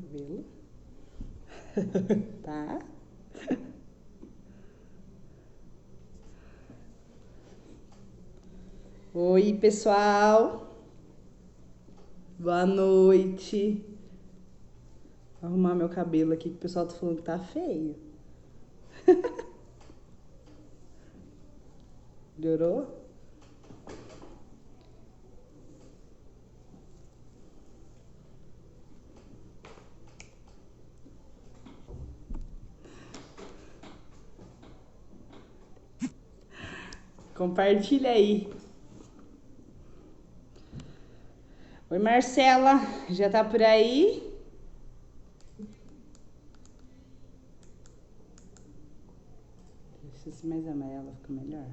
cabelo. Tá? Oi, pessoal. Boa noite. Vou arrumar meu cabelo aqui que o pessoal tá falando que tá feio. Melhorou? Compartilha aí. Oi, Marcela. Já tá por aí? Deixa esse mais amarelo fica melhor.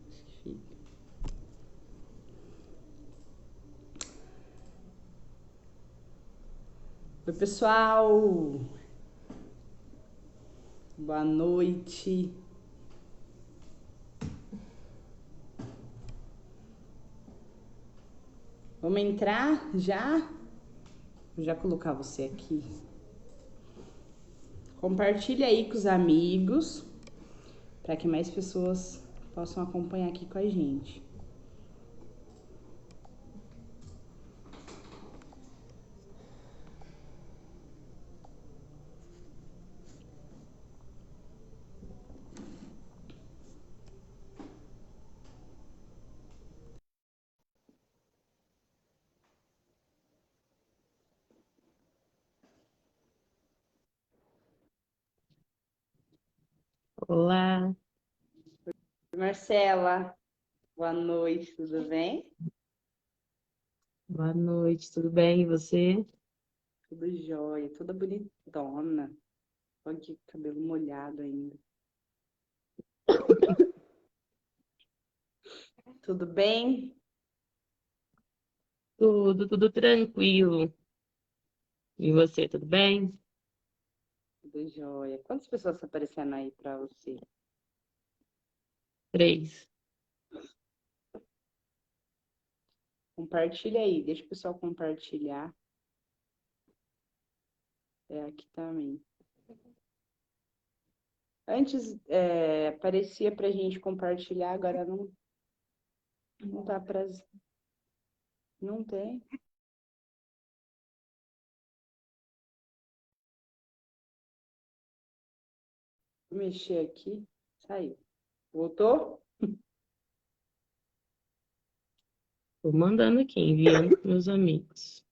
Acho que fica. Oi, pessoal. Boa noite. Vamos entrar já? Vou já colocar você aqui. Compartilha aí com os amigos para que mais pessoas possam acompanhar aqui com a gente. Olá, Marcela, boa noite, tudo bem? boa noite, tudo bem? E você? Tudo jóia, toda bonitona. Olha que cabelo molhado ainda. Tudo bem? Tudo tranquilo. E você, tudo bem? Tudo jóia. Quantas pessoas estão aparecendo aí para você? 3. Compartilha aí, deixa o pessoal compartilhar. É aqui também. Antes aparecia pra gente compartilhar, agora não tá pra. Não tem. Vou mexer aqui. Saiu. Voltou? Tô mandando aqui, enviando para meus amigos.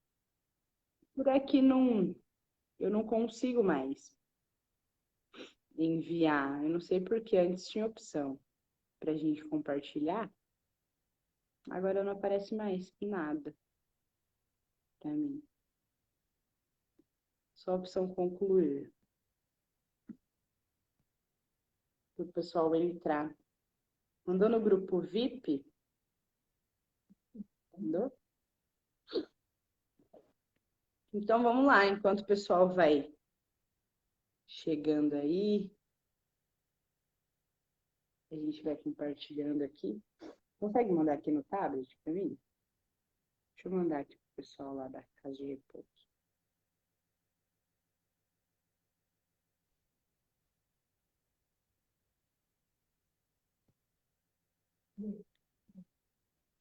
Por aqui não, eu não consigo mais enviar. Eu não sei porque antes tinha opção pra gente compartilhar. Agora não aparece mais nada pra mim. Só a opção concluir. Para o pessoal entrar. Mandou no grupo VIP? Mandou? Então vamos lá, enquanto o pessoal vai chegando aí, a gente vai compartilhando aqui. Consegue mandar aqui no tablet para mim? Deixa eu mandar aqui pro pessoal lá da casa de repouso.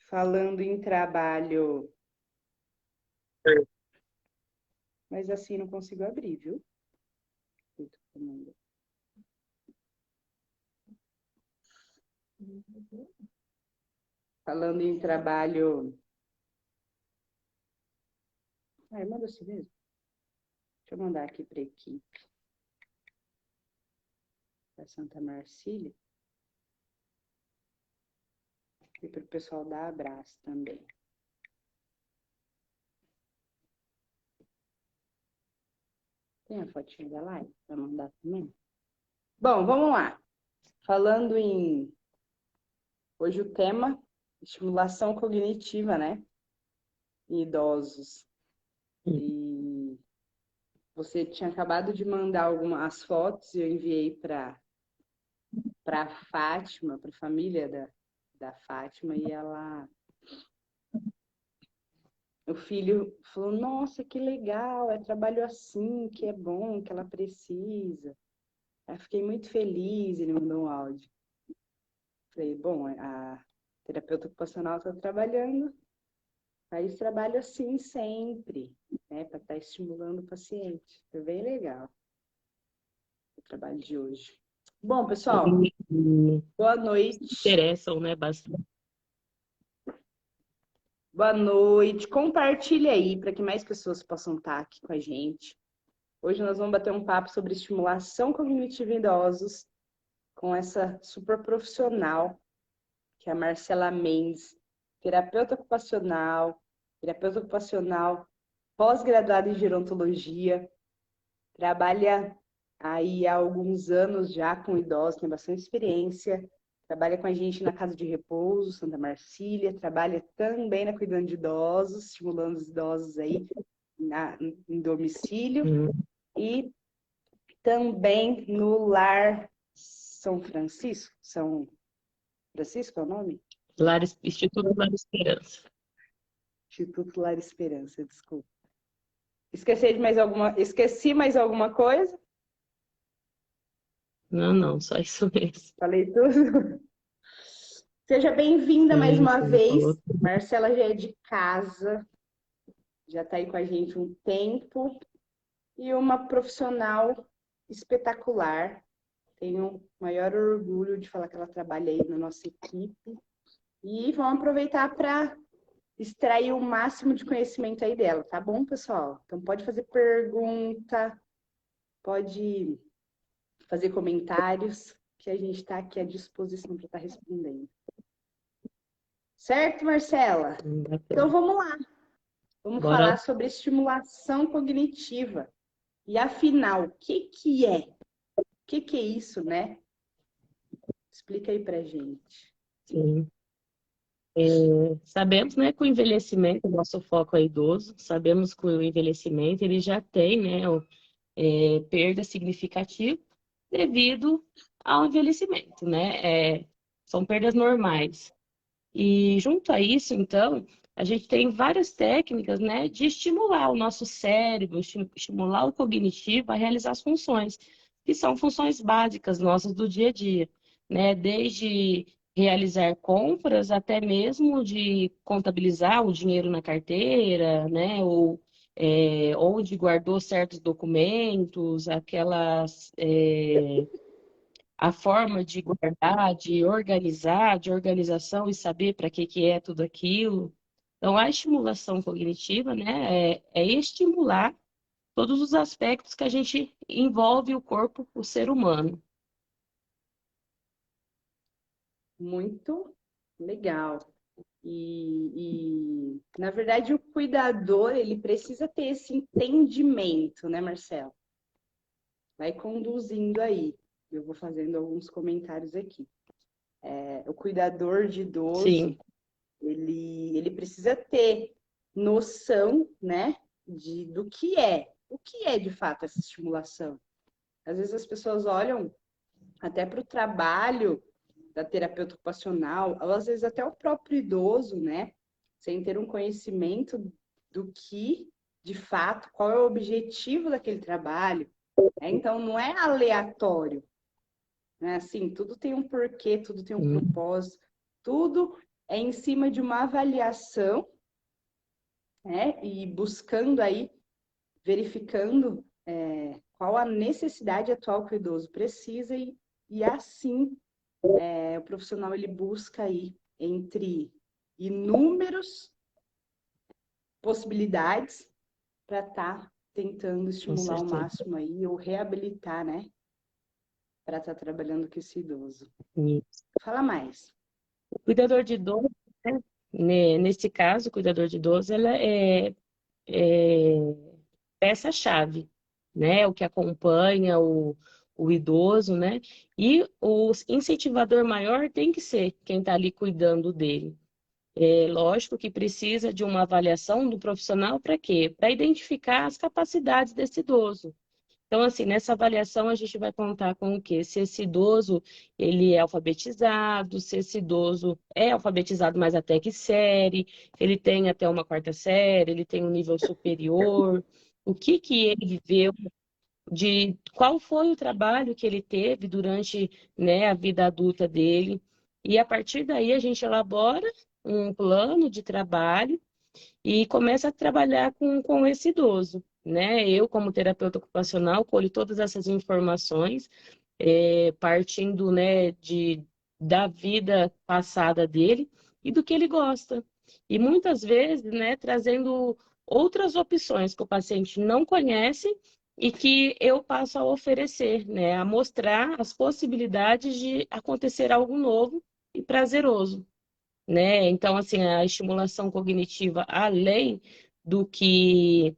Falando em trabalho, mas assim não consigo abrir, viu? Falando em trabalho. Manda assim mesmo. Deixa eu mandar aqui para a equipe da Santa Marcília e para o pessoal da Abraço também. Tem a fotinha da live para mandar também? Bom, vamos lá. Falando em. Hoje o tema, estimulação cognitiva, né? Em idosos. E você tinha acabado de mandar algumas fotos e eu enviei para a Fátima, para a família da Fátima, e ela o filho falou, nossa, que legal, é trabalho assim, que é bom, que ela precisa. Aí eu fiquei muito feliz, ele mandou um áudio. Falei, bom, a terapeuta ocupacional está trabalhando, faz trabalho assim sempre, né, para estar estimulando o paciente. Foi bem legal o trabalho de hoje. Bom, pessoal, E boa se noite. interessam, né, bastante. Boa noite. Compartilha aí para que mais pessoas possam estar aqui com a gente. Hoje nós vamos bater um papo sobre estimulação cognitiva em idosos com essa super profissional, que é a Marcela Mendes, terapeuta ocupacional, pós-graduada em gerontologia, trabalha aí há alguns anos já com idosos, tem bastante experiência, trabalha com a gente na Casa de Repouso, Santa Marcília, trabalha também na Cuidando de Idosos, estimulando os idosos aí em domicílio, e também no Lar São Francisco, São Francisco é o nome? Instituto Lar Esperança. Instituto Lar Esperança, desculpa. Esqueci mais alguma coisa? Não, só isso mesmo. Falei tudo? Seja bem-vinda mais Sim, uma sim, vez. falou tudo. Marcela já é de casa, já está aí com a gente um tempo e uma profissional espetacular. Tenho o maior orgulho de falar que ela trabalha aí na nossa equipe. E vamos aproveitar para extrair o máximo de conhecimento aí dela, tá bom, pessoal? Então pode fazer pergunta, pode fazer comentários, que a gente está aqui à disposição para estar respondendo. Certo, Marcela? Então vamos lá. Vamos Bora lá. falar sobre estimulação cognitiva. E afinal, o que é? O que é isso, né? Explica aí pra gente. Sim. Sabemos, né, que o envelhecimento, o nosso foco é idoso, sabemos que o envelhecimento ele já tem, né, perda significativa devido ao envelhecimento, né? São perdas normais. E junto a isso, então, a gente tem várias técnicas, né, de estimular o nosso cérebro, estimular o cognitivo a realizar as funções, que são funções básicas nossas do dia a dia, né? Desde realizar compras até mesmo de contabilizar o dinheiro na carteira, né? Ou onde guardou certos documentos, a forma de guardar, de organizar, de organização e saber para que é tudo aquilo. Então, a estimulação cognitiva, né, é estimular todos os aspectos que a gente envolve o corpo, o ser humano. Muito legal. Na verdade, o cuidador, ele precisa ter esse entendimento, né, Marcelo? Vai conduzindo aí. Eu vou fazendo alguns comentários aqui. O cuidador de idoso, Sim, ele precisa ter noção, né, o que é de fato essa estimulação. Às vezes as pessoas olham até para o trabalho da terapeuta ocupacional, ou às vezes até o próprio idoso, né, sem ter um conhecimento do que, de fato, qual é o objetivo daquele trabalho. Então, não é aleatório, né? Assim, tudo tem um porquê, tudo tem um propósito, tudo é em cima de uma avaliação, né? E buscando aí, verificando qual a necessidade atual que o idoso precisa e assim o profissional ele busca aí entre inúmeros possibilidades para estar tentando com estimular ao certeza. máximo aí ou reabilitar, né? Para estar trabalhando com esse idoso. E Fala mais. o cuidador de idoso, né, nesse caso, o cuidador de idoso, ela é peça-chave, né? O que acompanha o idoso, né? E o incentivador maior tem que ser quem está ali cuidando dele. É lógico que precisa de uma avaliação do profissional para quê? Para identificar as capacidades desse idoso. Então, assim, nessa avaliação a gente vai contar com o quê? Se esse idoso, ele é alfabetizado, se esse idoso é alfabetizado, mas até que série, ele tem até uma quarta série, ele tem um nível superior, o que que ele viveu, de qual foi o trabalho que ele teve durante, né, a vida adulta dele. E a partir daí a gente elabora um plano de trabalho e começa a trabalhar com esse idoso, né? Eu, como terapeuta ocupacional, colho todas essas informações, partindo, né, da vida passada dele e do que ele gosta. E muitas vezes, né, trazendo outras opções que o paciente não conhece e que eu passo a oferecer, né, a mostrar as possibilidades de acontecer algo novo e prazeroso, né? Então, assim, a estimulação cognitiva, além do que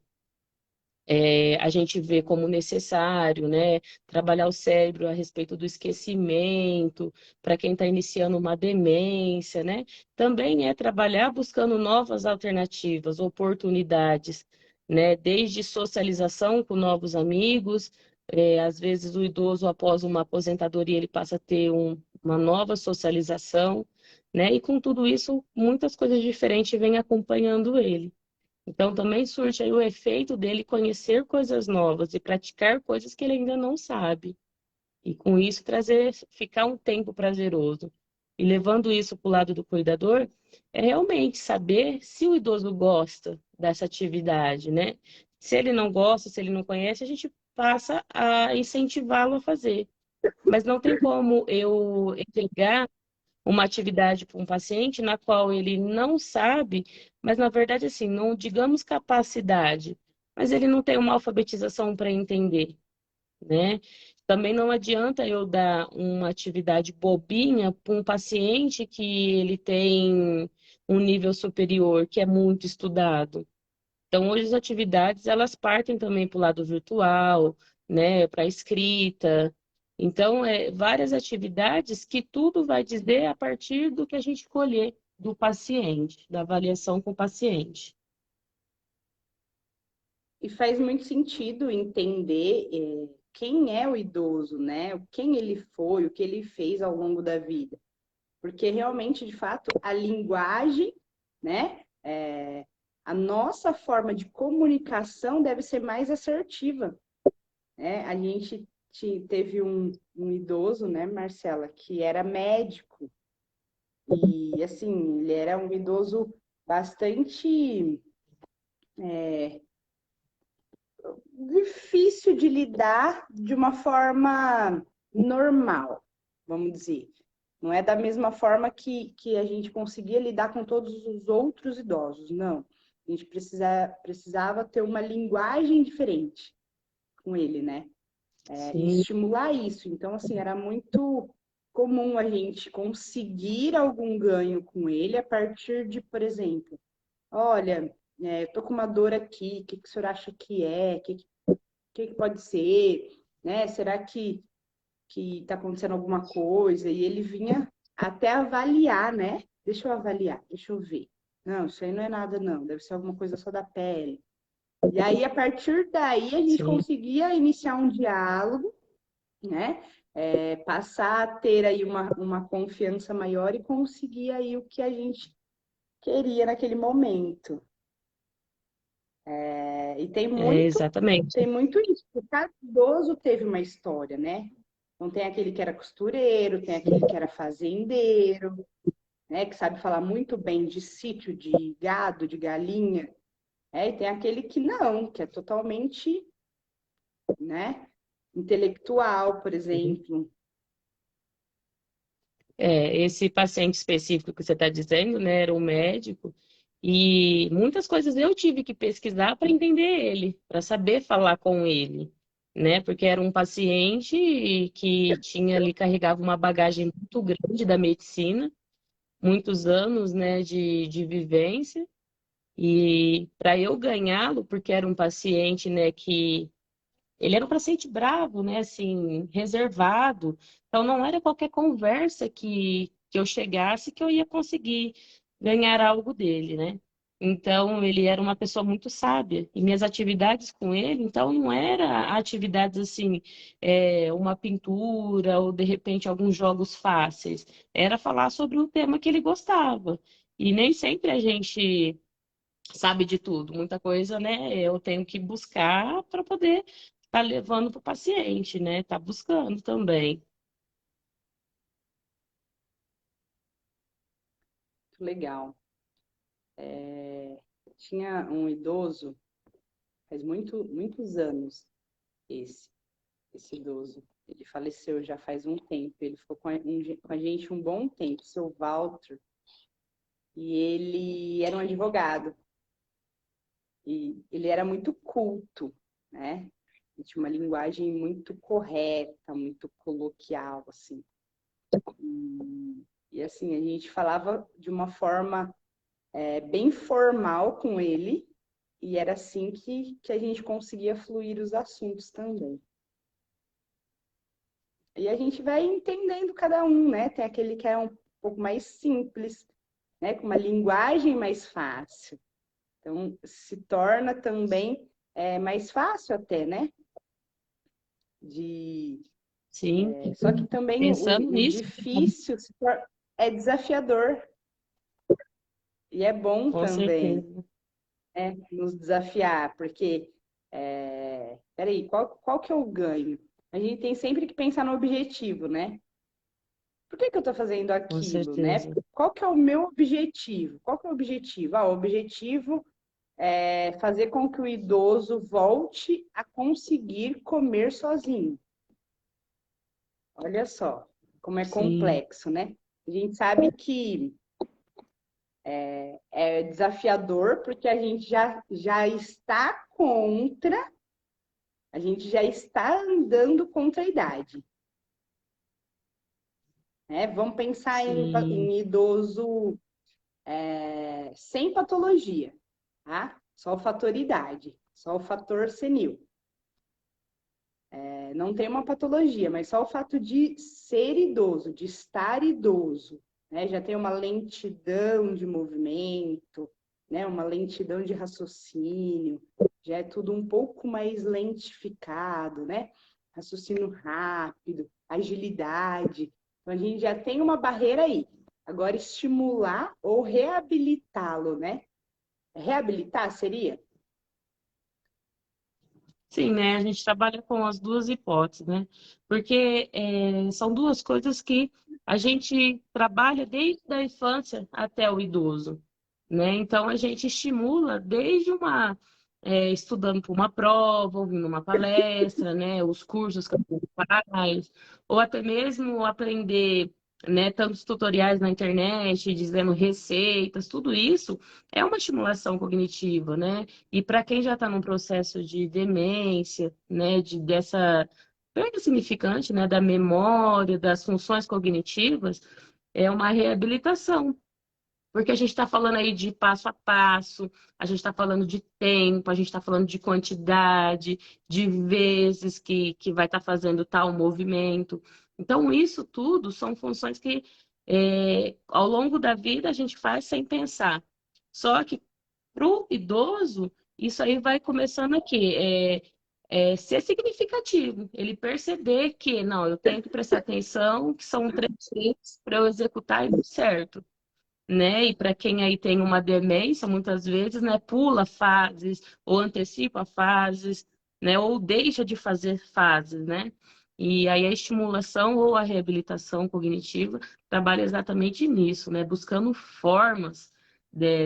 a gente vê como necessário, né? Trabalhar o cérebro a respeito do esquecimento, para quem está iniciando uma demência, né? Também é trabalhar buscando novas alternativas, oportunidades, né? Desde socialização com novos amigos, às vezes o idoso, após uma aposentadoria, ele passa a ter uma nova socialização, né? E com tudo isso, muitas coisas diferentes vêm acompanhando ele. Então, também surge aí o efeito dele conhecer coisas novas e praticar coisas que ele ainda não sabe. E com isso trazer, ficar um tempo prazeroso. E levando isso para o lado do cuidador, é realmente saber se o idoso gosta dessa atividade, né? Se ele não gosta, se ele não conhece, a gente passa a incentivá-lo a fazer. Mas não tem como eu entregar uma atividade para um paciente na qual ele não sabe, mas na verdade, assim, não digamos capacidade, mas ele não tem uma alfabetização para entender, né? Também não adianta eu dar uma atividade bobinha para um paciente que ele tem um nível superior, que é muito estudado. Então, hoje as atividades, elas partem também para o lado virtual, né, para a escrita. Então, várias atividades que tudo vai dizer a partir do que a gente colher do paciente, da avaliação com o paciente. E faz muito sentido entender quem é o idoso, né? Quem ele foi, o que ele fez ao longo da vida. Porque realmente, de fato, a linguagem, né? A nossa forma de comunicação deve ser mais assertiva, né? A gente teve um idoso, né, Marcela, que era médico. E, assim, ele era um idoso bastante difícil de lidar de uma forma normal, vamos dizer. Não é da mesma forma que a gente conseguia lidar com todos os outros idosos, não. A gente precisava ter uma linguagem diferente com ele, né? E Sim, estimular isso. Então, assim, era muito comum a gente conseguir algum ganho com ele a partir de, por exemplo, olha, eu tô com uma dor aqui, o que que o senhor acha que é? O que que pode ser? Né? Será que está acontecendo alguma coisa? E ele vinha até avaliar, né? Deixa eu avaliar, deixa eu ver. Não, isso aí não é nada, não. Deve ser alguma coisa só da pele. E aí, a partir daí, a gente sim. conseguia iniciar um diálogo, né? Passar a ter aí uma confiança maior e conseguir aí o que a gente queria naquele momento. E Exatamente. tem muito isso, porque cada idoso teve uma história, né? Então tem aquele que era costureiro, tem aquele que era fazendeiro, né? Que sabe falar muito bem de sítio, de gado, de galinha. E tem aquele que não, que é totalmente, né? Intelectual, por exemplo. Esse paciente específico que você está dizendo, né, era um médico, e muitas coisas eu tive que pesquisar para entender ele, para saber falar com ele, né, porque era um paciente que tinha ali, carregava uma bagagem muito grande da medicina, muitos anos, né, de vivência, e para eu ganhá-lo, porque era um paciente, né, que ele era um paciente bravo, né? Assim, reservado. Então, não era qualquer conversa que eu chegasse que eu ia conseguir ganhar algo dele, né? Então, ele era uma pessoa muito sábia. E minhas atividades com ele, então, não era atividades assim, uma pintura ou, de repente, alguns jogos fáceis. Era falar sobre o tema que ele gostava. E nem sempre a gente sabe de tudo. Muita coisa, né, eu tenho que buscar para poder estar levando para o paciente, né? Tá buscando também. Muito legal. Tinha um idoso, faz muitos anos, esse, esse idoso. Ele faleceu já faz um tempo. Ele ficou com a gente um bom tempo, seu Walter. E ele era um advogado. E ele era muito culto, né? Ele tinha uma linguagem muito correta, muito coloquial, assim. E assim, a gente falava de uma forma bem formal com ele, e era assim que a gente conseguia fluir os assuntos também. E a gente vai entendendo cada um, né? Tem aquele que é um pouco mais simples, né? Com uma linguagem mais fácil. Então, se torna também mais fácil até, né? De... Sim, Só que também pensando o nisso, difícil é desafiador. E é bom com também, certeza. né? Nos desafiar, porque, peraí, qual que é o ganho? A gente tem sempre que pensar no objetivo, né? Por que eu estou fazendo Com aquilo, né? certeza. Qual que é o meu objetivo? Qual que é o objetivo? O objetivo é fazer com que o idoso volte a conseguir comer sozinho. Olha só como é Sim, complexo, né? A gente sabe que é desafiador porque a gente já está contra, a gente já está andando contra a idade. Né? Vamos pensar sim, em idoso sem patologia, tá? Só o fator idade, só o fator senil. Não tem uma patologia, mas só o fato de ser idoso, de estar idoso, né? Já tem uma lentidão de movimento, né? Uma lentidão de raciocínio, já é tudo um pouco mais lentificado, né? Raciocínio rápido, agilidade. Então a gente já tem uma barreira aí. Agora, estimular ou reabilitá-lo, né? Reabilitar seria? sim, né? A gente trabalha com as duas hipóteses, né? Porque são duas coisas que a gente trabalha desde a infância até o idoso, né? Então a gente estimula desde estudando para uma prova, ouvindo uma palestra, né? Os cursos que a gente faz, ou até mesmo aprender, né? Tantos tutoriais na internet, dizendo receitas, tudo isso é uma estimulação cognitiva, né? E para quem já está num processo de demência, né, dessa perda significante, né, da memória, das funções cognitivas, é uma reabilitação. Porque a gente está falando aí de passo a passo, a gente está falando de tempo, a gente está falando de quantidade, de vezes que vai estar fazendo tal movimento. Então, isso tudo são funções que, ao longo da vida, a gente faz sem pensar. Só que para o idoso, isso aí vai começando aqui, ser significativo. Ele perceber que, não, eu tenho que prestar atenção, que são 3 vezes para eu executar isso certo, né? E para quem aí tem uma demência, muitas vezes, né, pula fases ou antecipa fases, né, ou deixa de fazer fases, né? E aí a estimulação ou a reabilitação cognitiva trabalha exatamente nisso, né? Buscando formas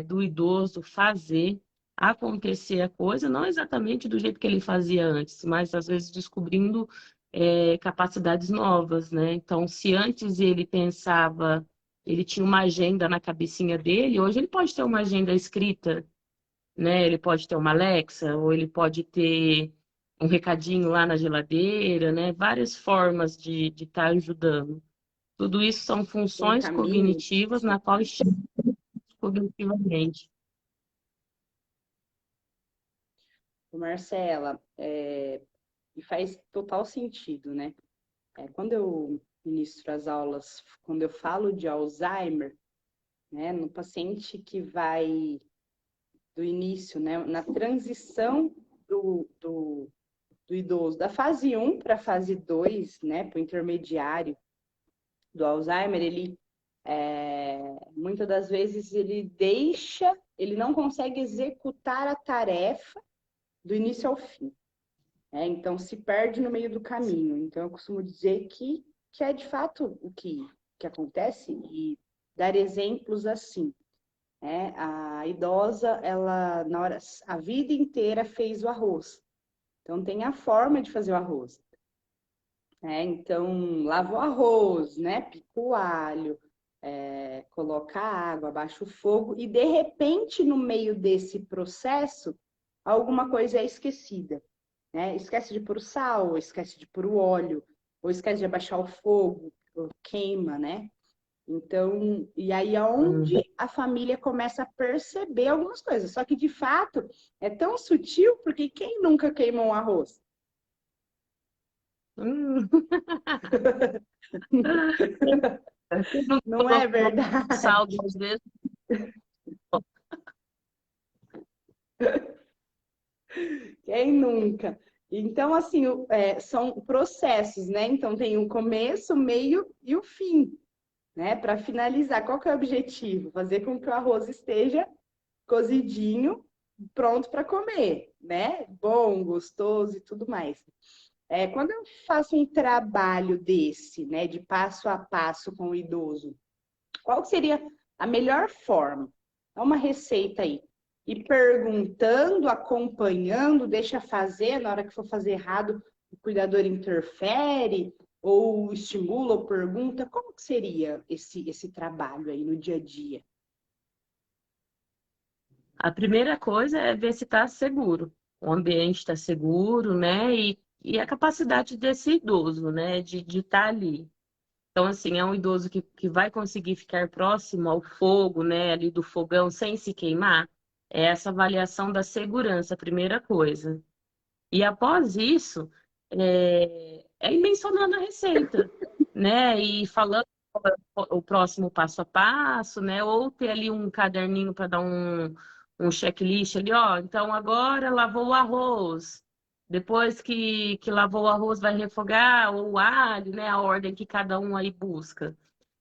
do idoso fazer acontecer a coisa, não exatamente do jeito que ele fazia antes, mas às vezes descobrindo capacidades novas, né? Então, se antes ele pensava, ele tinha uma agenda na cabecinha dele, hoje ele pode ter uma agenda escrita, né? Ele pode ter uma Alexa, ou ele pode ter um recadinho lá na geladeira, né? Várias formas de estar ajudando. Tudo isso são Tem funções caminho? cognitivas na qual estimula cognitivamente. Marcela, e faz total sentido, né? Quando eu ministro as aulas, quando eu falo de Alzheimer, né, no paciente que vai do início, né? Na transição do idoso, da fase 1 para a fase 2, né? Para o intermediário do Alzheimer, ele muitas das vezes ele não consegue executar a tarefa do início ao fim. Então se perde no meio do caminho. Então eu costumo dizer que é de fato o que acontece e dar exemplos assim. A idosa, ela a vida inteira fez o arroz. Então tem a forma de fazer o arroz. Então lava o arroz, né? Pica o alho, coloca a água, abaixa o fogo e de repente no meio desse processo alguma coisa é esquecida. Esquece de pôr o sal, ou esquece de pôr o óleo, ou esquece de abaixar o fogo, ou queima, né? Então, e aí é onde a família começa a perceber algumas coisas. Só que, de fato, é tão sutil, porque quem nunca queimou um arroz? Hum. Não é verdade? Sal 2 vezes. Quem nunca? Então, assim, são processos, né? Então, tem o começo, o meio e o fim, né? Para finalizar, qual que é o objetivo? Fazer com que o arroz esteja cozidinho, pronto para comer, né? Bom, gostoso e tudo mais. Quando eu faço um trabalho desse, né, de passo a passo com o idoso, qual seria a melhor forma? Dá uma receita aí. E perguntando, acompanhando, deixa fazer, na hora que for fazer errado, o cuidador interfere, ou estimula, ou pergunta. Como que seria esse trabalho aí no dia a dia? A primeira coisa é ver se está seguro. O ambiente está seguro, né? E a capacidade desse idoso, né? De estar ali. Então, assim, é um idoso que vai conseguir ficar próximo ao fogo, né? Ali do fogão, sem se queimar. É essa avaliação da segurança, a primeira coisa. E após isso, ir mencionando a receita, né? E falando o próximo passo a passo, né? Ou ter ali um caderninho para dar um checklist ali, ó. Então agora lavou o arroz. Depois que lavou o arroz, vai refogar ou o alho, né? A ordem que cada um aí busca.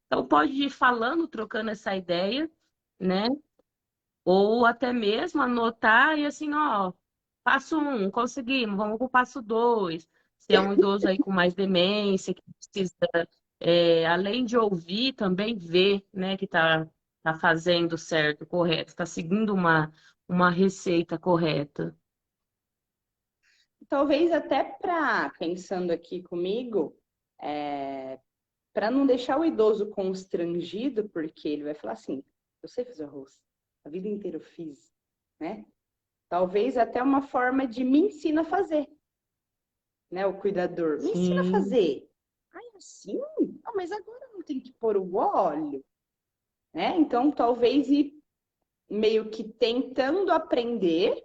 Então pode ir falando, trocando essa ideia, né? Ou até mesmo anotar e assim, ó, passo 1, conseguimos, vamos para o passo 2. Se é um idoso aí com mais demência, que precisa, além de ouvir, também ver, né, que tá fazendo certo, correto, está seguindo uma receita correta. Talvez até pensando aqui comigo, para não deixar o idoso constrangido, porque ele vai falar assim, eu sei fazer arroz, a vida inteira eu fiz, né? Talvez até uma forma de me ensina a fazer, né? O cuidador, me ensina a Sim, fazer. Ai, assim? Ah, mas agora não tem que pôr o óleo, né? Então, talvez ir meio que tentando aprender,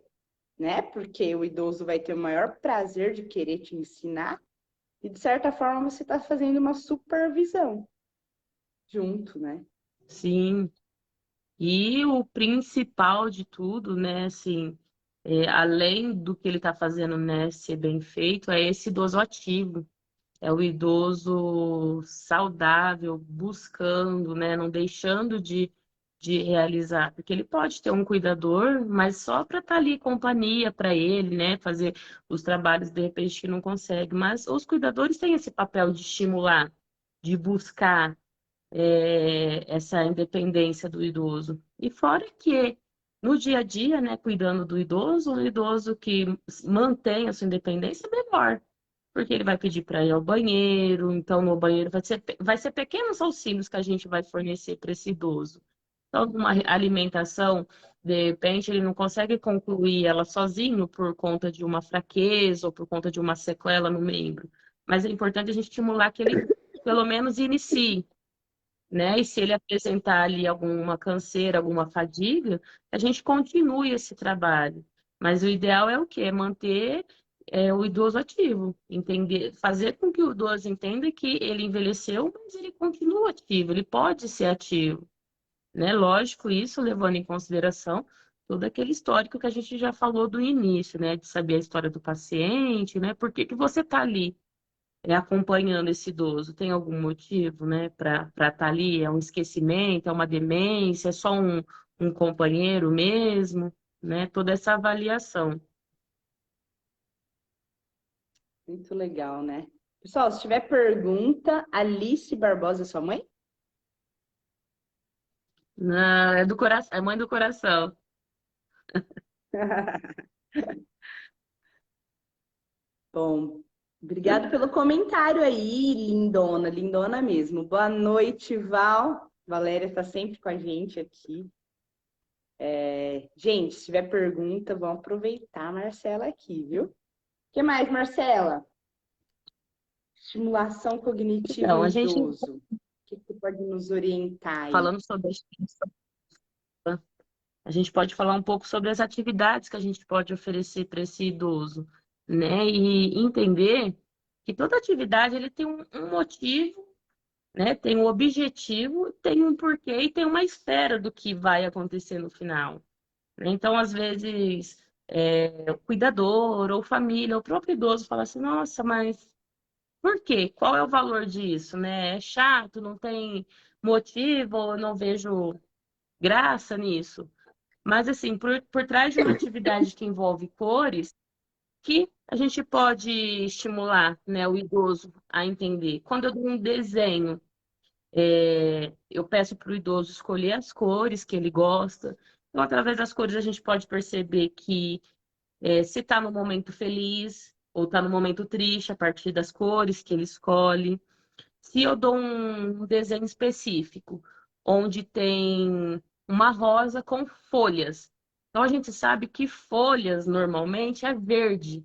né? Porque o idoso vai ter o maior prazer de querer te ensinar. E, de certa forma, você está fazendo uma supervisão junto, né? sim. E o principal de tudo, né, assim, além do que ele está fazendo, né, ser bem feito, é esse idoso ativo. É o idoso saudável, buscando, né? Não deixando de realizar. Porque ele pode ter um cuidador, mas só para estar ali companhia para ele, né? Fazer os trabalhos de repente que não consegue. Mas os cuidadores têm esse papel de estimular, de buscar essa independência do idoso. E fora que no dia a dia, né, cuidando do idoso, o idoso que mantém a sua independência é melhor porque ele vai pedir para ir ao banheiro, então no banheiro vai ser pequenos auxílios que a gente vai fornecer para esse idoso. Então, uma alimentação, de repente, ele não consegue concluir ela sozinho por conta de uma fraqueza ou por conta de uma sequela no membro. Mas é importante a gente estimular que ele, pelo menos, inicie, né? E se ele apresentar ali alguma canseira, alguma fadiga, a gente continue esse trabalho. Mas o ideal é o quê? É manter o idoso ativo, entender, fazer com que o idoso entenda que ele envelheceu, mas ele continua ativo, ele pode ser ativo, né? Lógico, isso levando em consideração todo aquele histórico que a gente já falou do início, né? De saber a história do paciente, né? Por que que você está ali acompanhando esse idoso? Tem algum motivo, né, para estar ali? É um esquecimento, é uma demência, é só um companheiro mesmo, né? Toda essa avaliação. Muito legal, né? Pessoal, se tiver pergunta, Alice Barbosa é sua mãe? Não, é do coração, é mãe do coração. Bom, obrigado pelo comentário aí, lindona, lindona mesmo. Boa noite, Val. Valéria está sempre com a gente aqui. Gente, se tiver pergunta, vamos aproveitar a Marcela aqui, viu? O que mais, Marcela? Estimulação cognitiva Então, em a gente idoso. O que você pode nos orientar aí? falando sobre a gente pode falar um pouco sobre as atividades que a gente pode oferecer para esse idoso, né? E entender que toda atividade ele tem um motivo, né? Tem um objetivo, tem um porquê e tem uma espera do que vai acontecer no final. Então, às vezes, o cuidador ou família, o próprio idoso fala assim, nossa, mas por quê? Qual é o valor disso, né? É chato, não tem motivo, eu não vejo graça nisso. Mas, assim, por trás de uma atividade que envolve cores, que a gente pode estimular, né, o idoso a entender. Quando eu dou um desenho, eu peço para o idoso escolher as cores que ele gosta. Então, através das cores, a gente pode perceber que se está no momento feliz ou está no momento triste, a partir das cores que ele escolhe. Se eu dou um desenho específico, onde tem uma rosa com folhas, então a gente sabe que folhas normalmente é verde.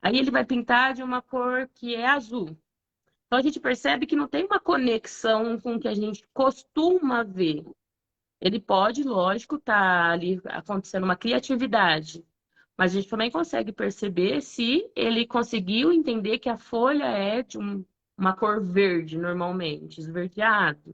Aí ele vai pintar de uma cor que é azul. Então a gente percebe que não tem uma conexão com o que a gente costuma ver. Ele pode, lógico, estar ali acontecendo uma criatividade, mas a gente também consegue perceber se ele conseguiu entender que a folha é de uma cor verde, normalmente, esverdeado,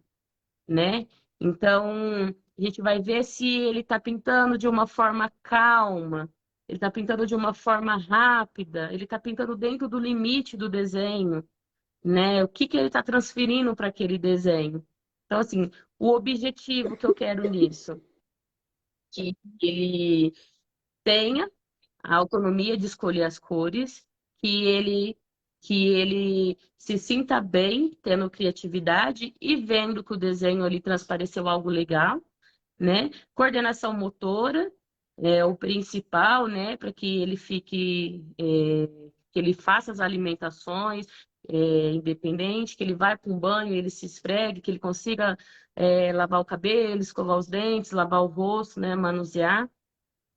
né? Então, a gente vai ver se ele está pintando de uma forma calma, ele está pintando de uma forma rápida, ele está pintando dentro do limite do desenho, né? O que que ele está transferindo para aquele desenho. Então, assim, o objetivo que eu quero nisso, que ele tenha a autonomia de escolher as cores, que ele se sinta bem tendo criatividade e vendo que o desenho ali transpareceu algo legal, né? Coordenação motora é o principal, né? Para que ele fique, que ele faça as alimentações independente, que ele vá para um banho, ele se esfregue, que ele consiga lavar o cabelo, escovar os dentes, lavar o rosto, né? Manusear.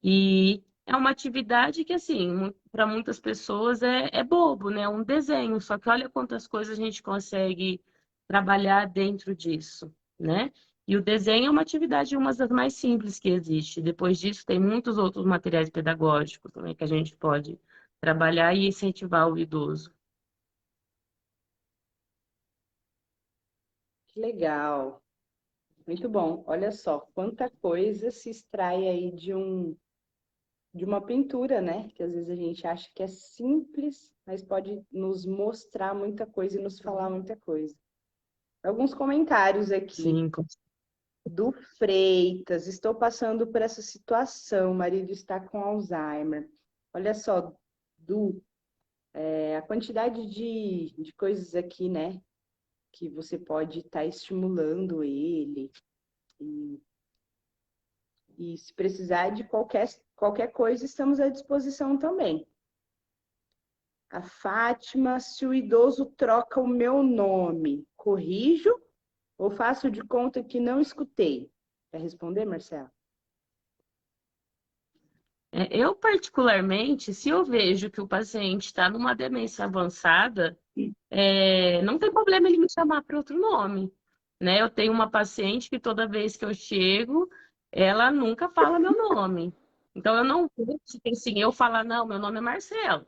E é uma atividade que, assim, para muitas pessoas é bobo, né? É um desenho. Só que olha quantas coisas a gente consegue trabalhar dentro disso, né? E o desenho é uma atividade, uma das mais simples que existe. Depois disso, tem muitos outros materiais pedagógicos também que a gente pode trabalhar e incentivar o idoso. Que legal. Muito bom. Olha só, quanta coisa se extrai aí de uma pintura, né? Que às vezes a gente acha que é simples, mas pode nos mostrar muita coisa e nos falar muita coisa. Alguns comentários aqui. Sim, Do Freitas, estou passando por essa situação, o marido está com Alzheimer. Olha só, Du, a quantidade de coisas aqui, né? Que você pode estar estimulando ele. E, e se precisar de qualquer coisa, estamos à disposição também. A Fátima, se o idoso troca o meu nome, corrijo ou faço de conta que não escutei? Quer responder, Marcela? Eu, particularmente, se eu vejo que o paciente está numa demência avançada, não tem problema ele me chamar para outro nome, né? Eu tenho uma paciente que toda vez que eu chego, ela nunca fala meu nome. Então, eu não vou, tipo assim, eu falar, não, meu nome é Marcela,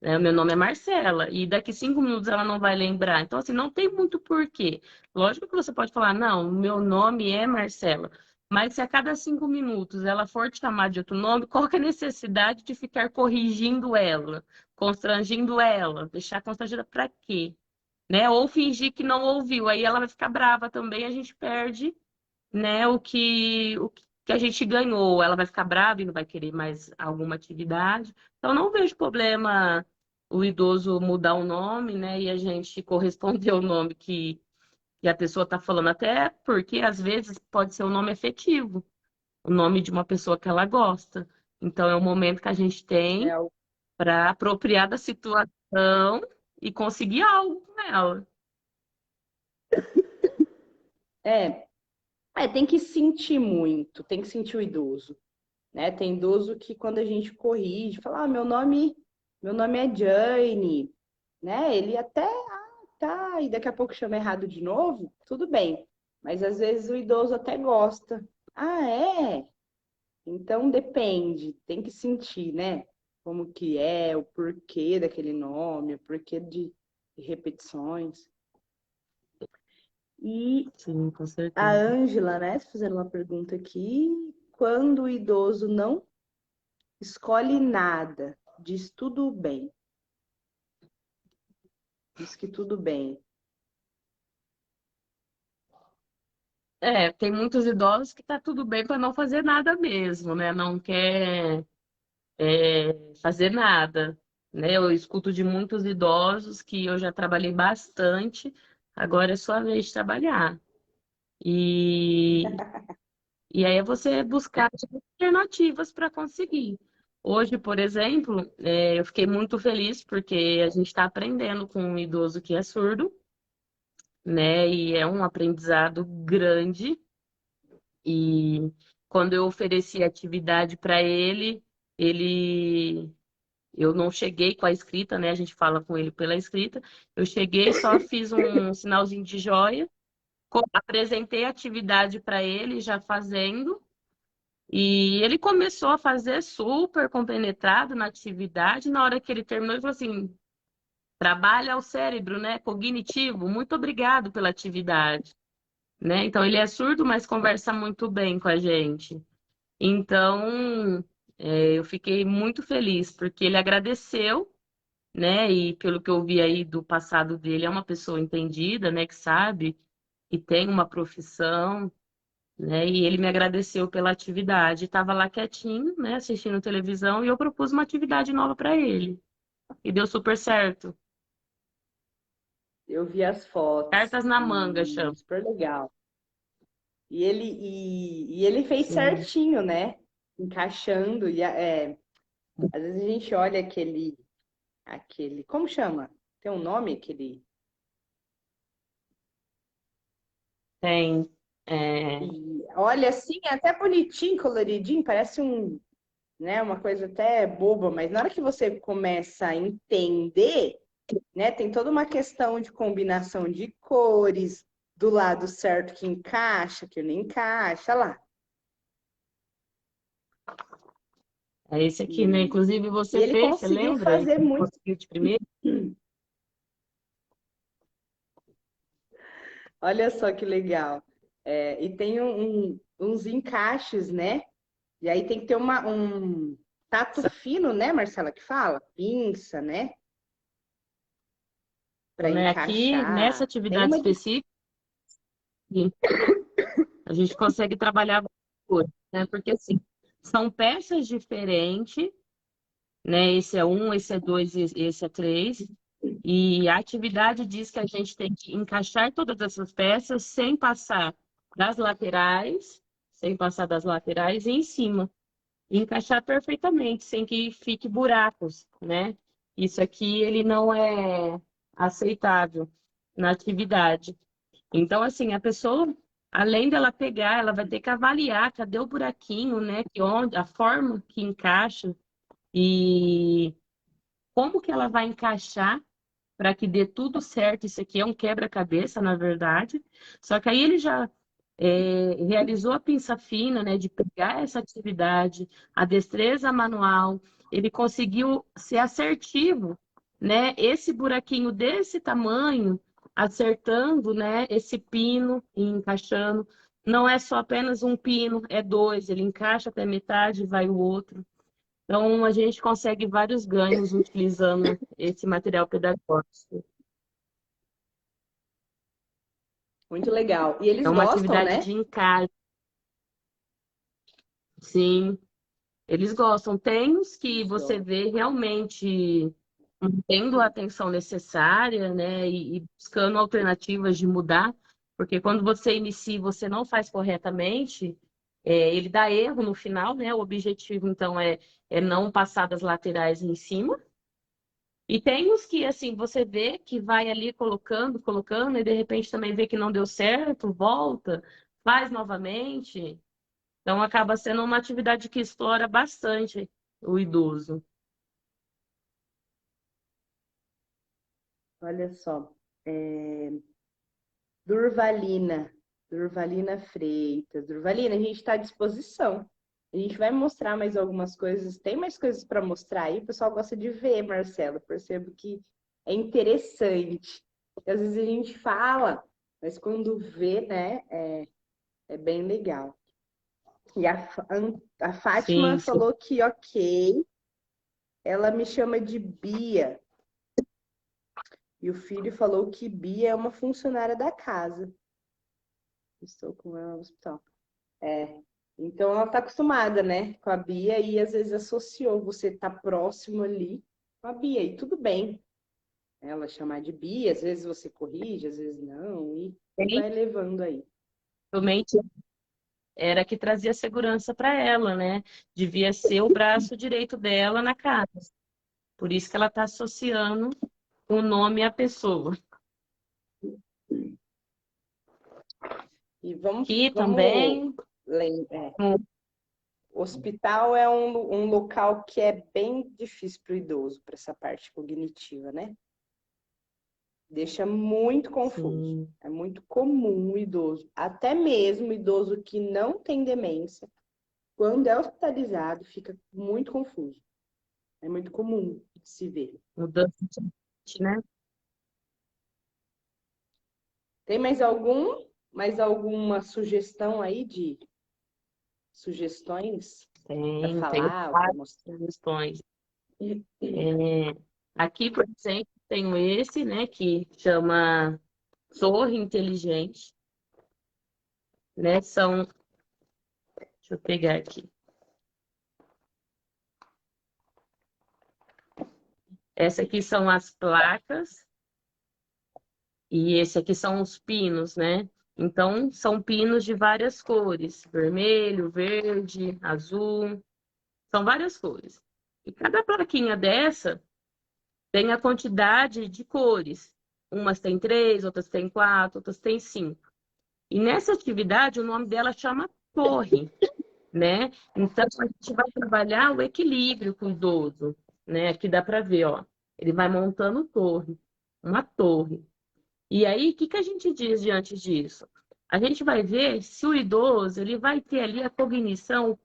né? Meu nome é Marcela, e daqui 5 minutos ela não vai lembrar. Então, assim, não tem muito porquê. Lógico que você pode falar, não, meu nome é Marcela. Mas se a cada 5 minutos ela for te chamar de outro nome, qual que é a necessidade de ficar corrigindo ela, constrangindo ela? Deixar constrangida para quê? Né? Ou fingir que não ouviu, aí ela vai ficar brava também, a gente perde, né, o que a gente ganhou. Ela vai ficar brava e não vai querer mais alguma atividade. Então, não vejo problema o idoso mudar o nome, né, e a gente corresponder ao nome que a pessoa está falando, até porque às vezes pode ser um nome efetivo, o nome de uma pessoa que ela gosta. Então, é o momento que a gente tem É, para apropriar da situação e conseguir algo com ela. é, tem que sentir muito, tem que sentir o idoso, né? Tem idoso que quando a gente corrige, fala, meu nome é Jane, né? Ele até, tá, e daqui a pouco chama errado de novo, tudo bem. Mas às vezes o idoso até gosta. Ah, é? Então depende, tem que sentir, né? Como que é, o porquê daquele nome, o porquê de repetições. E Sim, com a certeza. Ângela, né, fazendo uma pergunta aqui, quando o idoso não escolhe nada, diz tudo bem, diz que tudo bem. Tem muitos idosos que tá tudo bem para não fazer nada mesmo, né? Não quer fazer nada, né? Eu escuto de muitos idosos que eu já trabalhei bastante, agora é sua vez de trabalhar. E, e aí é você buscar alternativas para conseguir. Hoje, por exemplo, eu fiquei muito feliz porque a gente está aprendendo com um idoso que é surdo, né? E é um aprendizado grande. E quando eu ofereci atividade para ele, ele eu não cheguei com a escrita, né? A gente fala com ele pela escrita. Eu cheguei, só fiz um sinalzinho de joia, apresentei a atividade para ele, já fazendo, e ele começou a fazer super compenetrado na atividade. Na hora que ele terminou, ele falou assim: trabalha o cérebro, né? Cognitivo, muito obrigado pela atividade, né? Então, ele é surdo, mas conversa muito bem com a gente. Então, eu fiquei muito feliz, porque ele agradeceu, né? E pelo que eu vi aí do passado dele, é uma pessoa entendida, né? Que sabe, e tem uma profissão, né? E ele me agradeceu pela atividade. Estava lá quietinho, né? Assistindo televisão, e eu propus uma atividade nova para ele. E deu super certo. Eu vi as fotos Cartas na manga, e chama. super legal. E ele fez Sim. certinho, né? Encaixando. Às vezes a gente olha aquele, como chama? Tem um nome aquele. Tem. é, E olha assim, é até bonitinho, coloridinho, parece né, uma coisa até boba, mas na hora que você começa a entender, né, tem toda uma questão de combinação de cores, do lado certo que não encaixa, lá. É esse aqui, né? E, Inclusive e você ele fez, você conseguiu lembra? Ele fazer muito. conseguiu de primeiro? Olha só que legal. E tem uns encaixes, né? E aí tem que ter um tato fino, né, Marcela, que fala? Pinça, né? Para Né? Aqui, nessa encaixar. Tem atividade uma. específica, a gente consegue trabalhar várias coisas, né? Porque assim, são peças diferentes, né? Esse é um, esse é dois, esse é três. E a atividade diz que a gente tem que encaixar todas essas peças sem passar das laterais, sem passar das laterais e em cima. E encaixar perfeitamente, sem que fique buracos, né? Isso aqui, ele não é aceitável na atividade. Então, assim, a pessoa, além dela pegar, ela vai ter que avaliar cadê o buraquinho, né? Que onde, a forma que encaixa e como que ela vai encaixar para que dê tudo certo. Isso aqui é um quebra-cabeça, na verdade. Só que aí ele já realizou a pinça fina, né, de pegar essa atividade, a destreza manual, ele conseguiu ser assertivo, né, esse buraquinho desse tamanho, acertando, né, esse pino e encaixando. não é só apenas um pino, é dois, ele encaixa até metade e vai o outro. Então, a gente consegue vários ganhos utilizando esse material pedagógico. Muito legal. E É eles uma gostam, atividade né? de encaixe, sim. Eles gostam. Tem os que você Show. vê realmente não tendo a atenção necessária, né, e buscando alternativas de mudar, porque quando você inicia e você não faz corretamente, ele dá erro no final, né? O objetivo, então, é não passar das laterais em cima. E tem os que, assim, você vê que vai ali colocando, colocando, e de repente também vê que não deu certo, volta, faz novamente. Então, acaba sendo uma atividade que explora bastante o idoso. Olha só. Durvalina. Durvalina Freitas. Durvalina, a gente está à disposição. A gente vai mostrar mais algumas coisas. Tem mais coisas para mostrar aí. O pessoal gosta de ver, Marcelo. Percebo que é interessante. Às vezes a gente fala, mas quando vê, né, é bem legal. E a Fátima Sim, sim. falou que ok. Ela me chama de Bia. E o filho falou que Bia é uma funcionária da casa. Estou com ela no hospital. É. Então ela tá acostumada, né, com a Bia e às vezes associou você tá próximo ali com a Bia e tudo bem. Ela chamar de Bia, às vezes você corrige, às vezes não, e vai levando aí. Realmente era que trazia segurança para ela, né? Devia ser o braço direito dela na casa. Por isso que ela está associando o nome à pessoa. E vamos, Aqui vamos também, lembrar. O hospital é um local que é bem difícil para o idoso, para essa parte cognitiva, né? Deixa muito confuso. sim, É muito comum o idoso, até mesmo o idoso que não tem demência, quando é hospitalizado, fica muito confuso. É muito comum de se ver. mudança de mente, né? Tem mais alguma sugestão aí de sugestões para Tenho falar, para várias mostrar? sugestões. É, aqui, por exemplo, tenho esse, né, que chama Torre Inteligente, né? Deixa eu pegar aqui. Essa aqui são as placas e esse aqui são os pinos, né? Então, são pinos de várias cores, vermelho, verde, azul, são várias cores. E cada plaquinha dessa tem a quantidade de cores. Umas tem três, outras tem quatro, outras tem cinco. E nessa atividade, o nome dela chama torre, né? Então, a gente vai trabalhar o equilíbrio com o idoso, né? Aqui dá para ver, ó. Ele vai montando torre, uma torre. E aí, o que que a gente diz diante disso? A gente vai ver se o idoso ele vai ter ali a cognição,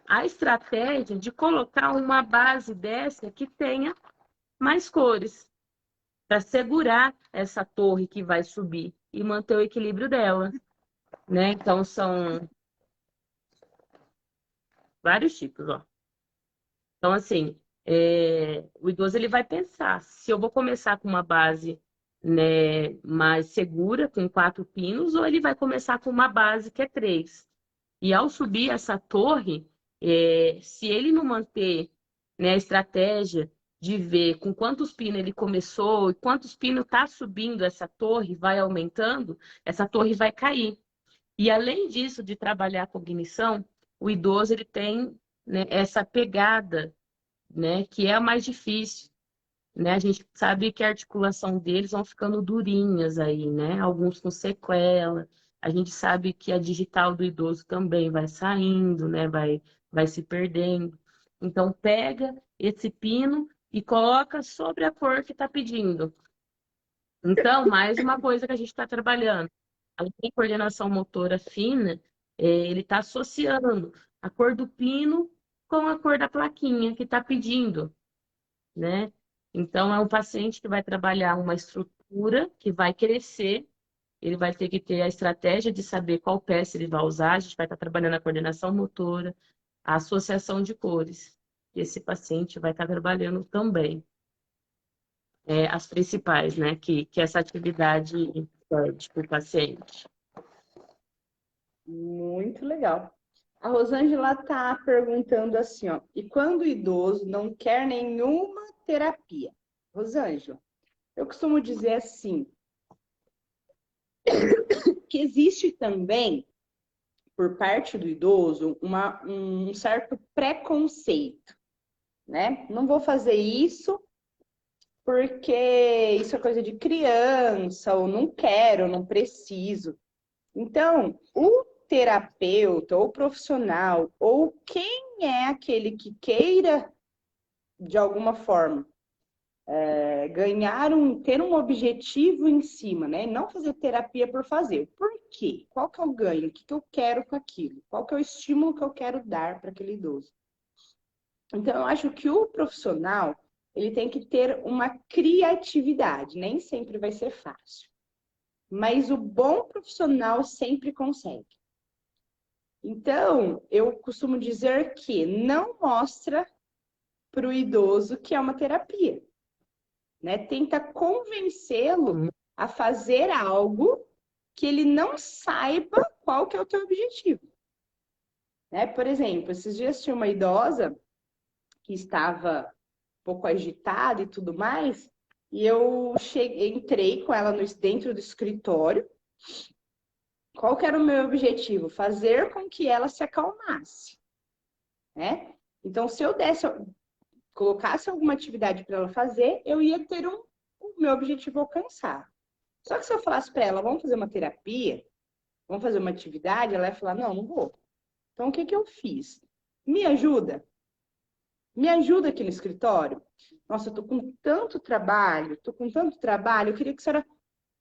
a estratégia de colocar uma base dessa que tenha mais cores, para segurar essa torre que vai subir e manter o equilíbrio dela, né? Então, são vários tipos, ó. Então, assim, o idoso ele vai pensar se eu vou começar com uma base, né, mais segura, com quatro pinos, ou ele vai começar com uma base que é três. E ao subir essa torre, se ele não manter, né, a estratégia de ver com quantos pinos ele começou e quantos pinos está subindo essa torre, vai aumentando, essa torre vai cair. E além disso, de trabalhar a cognição, o idoso ele tem, né, essa pegada, né, que é a mais difícil, né? A gente sabe que a articulação deles vão ficando durinhas aí, né? Alguns com sequela. A gente sabe que a digital do idoso também vai saindo, né? Vai se perdendo. Então, pega esse pino e coloca sobre a cor que está pedindo. Então, mais uma coisa que a gente está trabalhando. Além da coordenação motora fina, ele está associando a cor do pino com a cor da plaquinha que está pedindo, né? Então, é um paciente que vai trabalhar uma estrutura que vai crescer ele vai ter que ter a estratégia de saber qual peça ele vai usar. A gente vai estar trabalhando a coordenação motora, a associação de cores. E esse paciente vai estar trabalhando também. As principais, né? Que essa atividade pede para o paciente. Muito legal. A Rosângela está perguntando assim, ó, e quando o idoso não quer nenhuma terapia? Rosângela, eu costumo dizer assim, que existe também, por parte do idoso, um certo preconceito, né? Não vou fazer isso porque isso é coisa de criança, ou não quero, não preciso. Então, o terapeuta, ou profissional, ou quem é aquele que queira, de alguma forma, ter um objetivo em cima, né? Não fazer terapia por fazer. Por quê? Qual que é o ganho? O que eu quero com aquilo? Qual que é o estímulo que eu quero dar para aquele idoso? Então, eu acho que o profissional, ele tem que ter uma criatividade. Nem sempre vai ser fácil. Mas o bom profissional sempre consegue. Então, eu costumo dizer que não mostra para o idoso que é uma terapia, né? Tenta convencê-lo a fazer algo que ele não saiba qual que é o teu objetivo, né? Por exemplo, esses dias tinha uma idosa que estava um pouco agitada e tudo mais, e eu entrei com ela dentro do escritório. Qual que era o meu objetivo? Fazer com que ela se acalmasse, né? Então, se eu colocasse alguma atividade para ela fazer, eu ia ter o meu objetivo alcançado. Só que se eu falasse para ela, vamos fazer uma terapia, vamos fazer uma atividade, ela ia falar, não, não vou. Então, o que que eu fiz? Me ajuda? Me ajuda aqui no escritório? Nossa, eu tô com tanto trabalho, eu queria que a senhora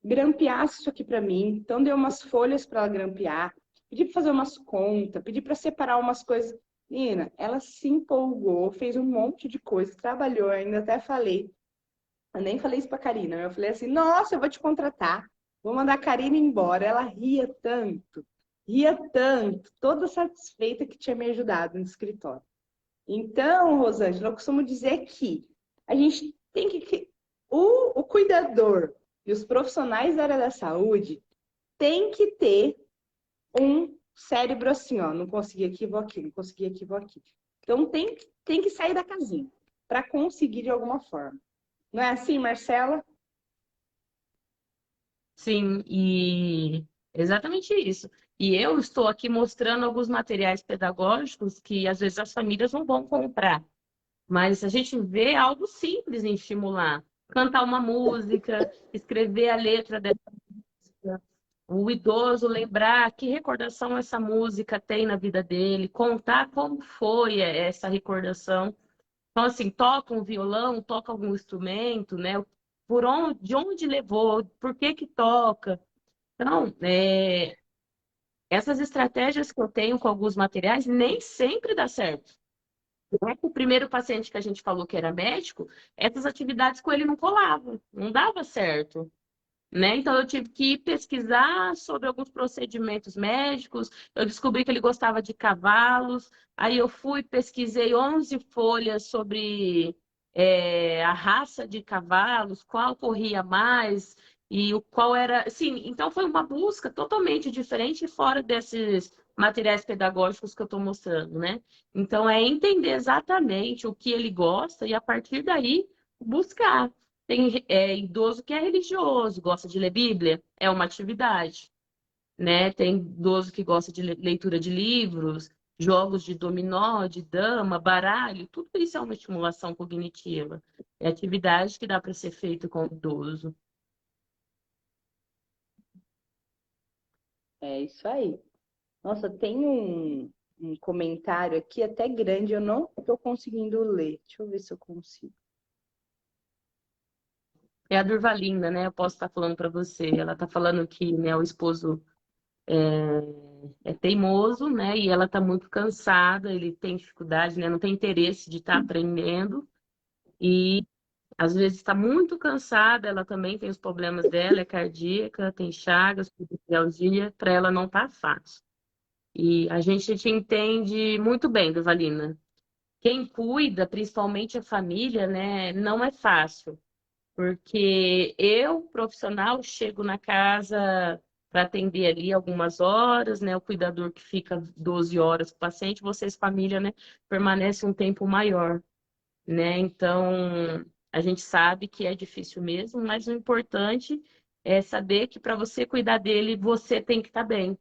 grampeasse isso aqui para mim. Então, dei umas folhas para ela grampear, pedi para fazer umas contas, pedi para separar umas coisas. Menina, ela se empolgou, fez um monte de coisa, trabalhou, ainda até falei. Eu nem falei isso pra Karina, eu falei assim, nossa, eu vou te contratar, vou mandar a Karina embora. Ela ria tanto, toda satisfeita que tinha me ajudado no escritório. Então, Rosângela, eu costumo dizer que a gente tem que. O cuidador e os profissionais da área da saúde têm que ter um cérebro assim, ó, não consegui aqui, vou aqui, não consegui aqui, vou aqui. Então, tem que sair da casinha para conseguir de alguma forma. Não é assim, Marcela? Sim, e exatamente isso. E eu estou aqui mostrando alguns materiais pedagógicos que às vezes as famílias não vão comprar. Mas a gente vê algo simples em estimular. Cantar uma música, escrever a letra dessa música, o idoso lembrar que recordação essa música tem na vida dele, contar como foi essa recordação. Então, assim, toca um violão, toca algum instrumento, né? De onde levou, por que que toca. Então, essas estratégias que eu tenho com alguns materiais nem sempre dá certo. O primeiro paciente que a gente falou que era médico, essas atividades com ele não colavam, não dava certo, né? Então eu tive que pesquisar sobre alguns procedimentos médicos. Eu descobri que ele gostava de cavalos. Aí eu fui, pesquisei 11 folhas sobre a raça de cavalos, qual corria mais e o qual era. Sim, então foi uma busca totalmente diferente fora desses materiais pedagógicos que eu estou mostrando, né? Então é entender exatamente o que ele gosta e a partir daí buscar. Tem idoso que é religioso, gosta de ler Bíblia, é uma atividade, né? Tem idoso que gosta de leitura de livros, jogos de dominó, de dama, baralho, tudo isso é uma estimulação cognitiva. É atividade que dá para ser feito com o idoso. É isso aí. Nossa, tem um comentário aqui até grande, eu não estou conseguindo ler. Deixa eu ver se eu consigo. É a Durvalina, né? Eu posso estar falando para você. Ela está falando que, né, o esposo é teimoso, né? E ela está muito cansada, ele tem dificuldade, né? Não tem interesse de estar aprendendo. Às vezes está muito cansada, ela também tem os problemas dela, é cardíaca, tem chagas, fibromialgia, para ela não tá fácil. E a gente te entende muito bem, Duvalina. Quem cuida, principalmente a família, né, não é fácil, porque eu, profissional, chego na casa para atender ali algumas horas, né, o cuidador que fica 12 horas com o paciente, vocês, família, né, permanece um tempo maior, né? Então, a gente sabe que é difícil mesmo, mas o importante é saber que para você cuidar dele, você tem que estar bem,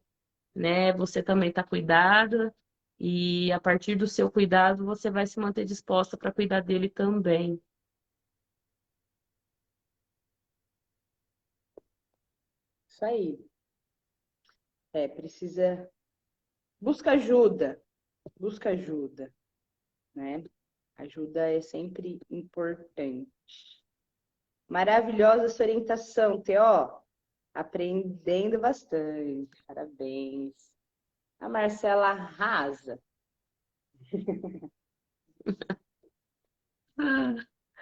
né? Você também está cuidada e a partir do seu cuidado, você vai se manter disposta para cuidar dele também. Isso aí. Precisa. Busca ajuda, né? Ajuda é sempre importante. Maravilhosa sua orientação, Teó. Aprendendo bastante. Parabéns. A Marcela arrasa. Ah,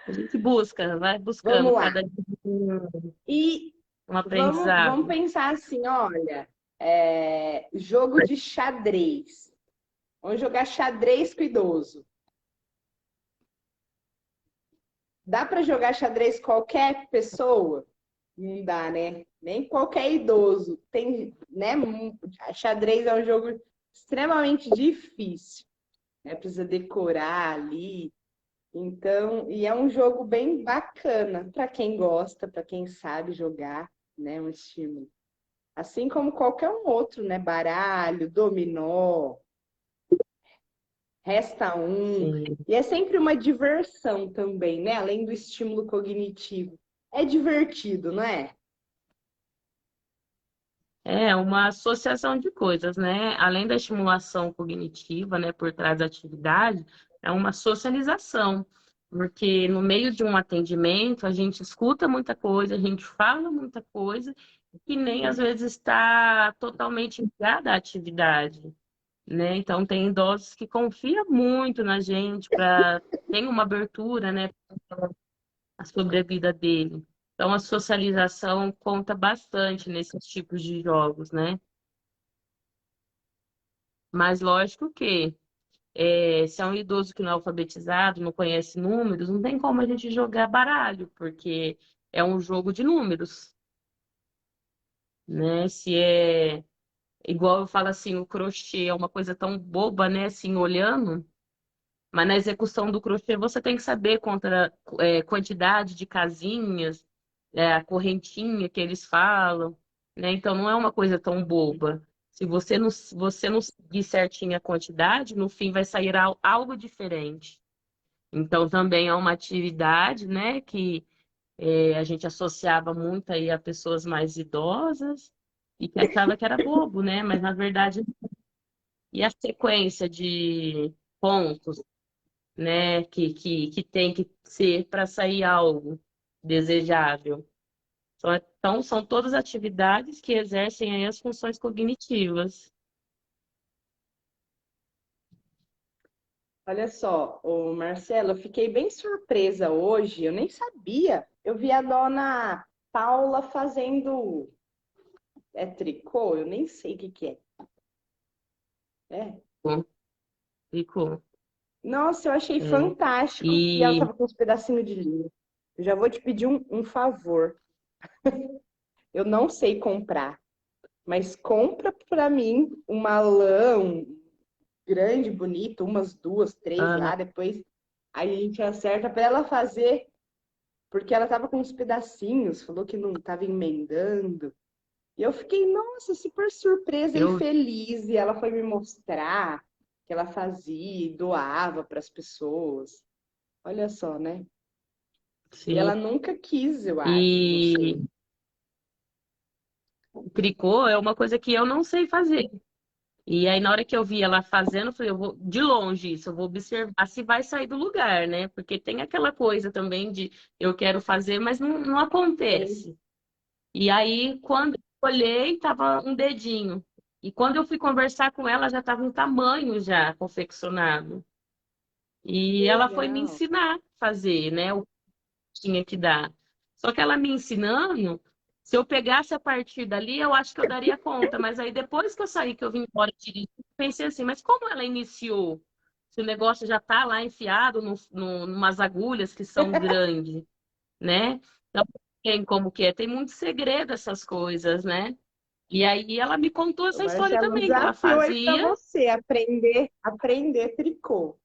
a gente busca, vai buscando Vamos lá. cada dia E um vamos aprendizado. pensar assim, olha, jogo de xadrez. Vamos jogar xadrez com idoso. Dá para jogar xadrez qualquer pessoa? Não dá, né? Nem qualquer idoso. Tem, né? Xadrez é um jogo extremamente difícil, né? Precisa decorar ali. Então, e é um jogo bem bacana para quem gosta, para quem sabe jogar, né? Um estímulo. Assim como qualquer um outro, né? Baralho, dominó, resta um. Sim. E é sempre uma diversão também, né? Além do estímulo cognitivo. É divertido, não é? É uma associação de coisas, né? Além da estimulação cognitiva, né, por trás da atividade, é uma socialização, porque no meio de um atendimento a gente escuta muita coisa, a gente fala muita coisa, que nem às vezes está totalmente ligada à atividade, né? Então tem idosos que confiam muito na gente para tem uma abertura, né, sobre a vida dele. Então a socialização conta bastante nesses tipos de jogos, né? Mas lógico que se é um idoso que não é alfabetizado, não conhece números, não tem como a gente jogar baralho, porque é um jogo de números, né? Se é igual eu falo assim, o crochê é uma coisa tão boba, né? Assim, olhando, mas na execução do crochê você tem que saber quantidade de casinhas, a correntinha que eles falam, né? Então não é uma coisa tão boba. Se você não seguir certinho a quantidade, no fim vai sair algo diferente. Então também é uma atividade, né, que a gente associava muito aí a pessoas mais idosas e que achava que era bobo, né? Mas na verdade, e a sequência de pontos, né, que tem que ser para sair algo desejável. Então, são todas atividades que exercem aí as funções cognitivas. Olha só, ô Marcelo, eu fiquei bem surpresa hoje, eu nem sabia. Eu vi a dona Paula fazendo tricô, eu nem sei o que que é. É. Bom, ficou. Nossa, eu achei É. fantástico. E ela E tava com uns pedacinhos de linha. Eu já vou te pedir um favor. Eu não sei comprar, mas compra para mim uma lã grande, bonita, umas duas, três ah, lá, depois aí a gente acerta para ela fazer, porque ela tava com uns pedacinhos, falou que não tava emendando. E eu fiquei, nossa, super surpresa e eu feliz. E ela foi me mostrar que ela fazia e doava para as pessoas. Olha só, né? E sim. ela nunca quis, eu acho, não E sei. o tricô é uma coisa que eu não sei fazer. E aí, na hora que eu vi ela fazendo, eu falei, eu vou de longe isso, eu vou observar se vai sair do lugar, né? Porque tem aquela coisa também de eu quero fazer, mas não Tem. acontece. E aí, quando eu olhei, tava um dedinho. E quando eu fui conversar com ela, já estava um tamanho já confeccionado. E ela foi me Legal. ensinar a fazer, né? tinha que dar. Só que ela me ensinando, se eu pegasse a partir dali, eu acho que eu daria conta. Mas aí depois que eu saí, que eu vim embora dirigindo, pensei assim, mas como ela iniciou? Se o negócio já está lá enfiado numas agulhas que são grandes, né? Então, tem como que é? Tem muito segredo essas coisas, né? E aí ela me contou essa história Marcelo, um também, que ela desafio aí para fazia, você, aprender tricô.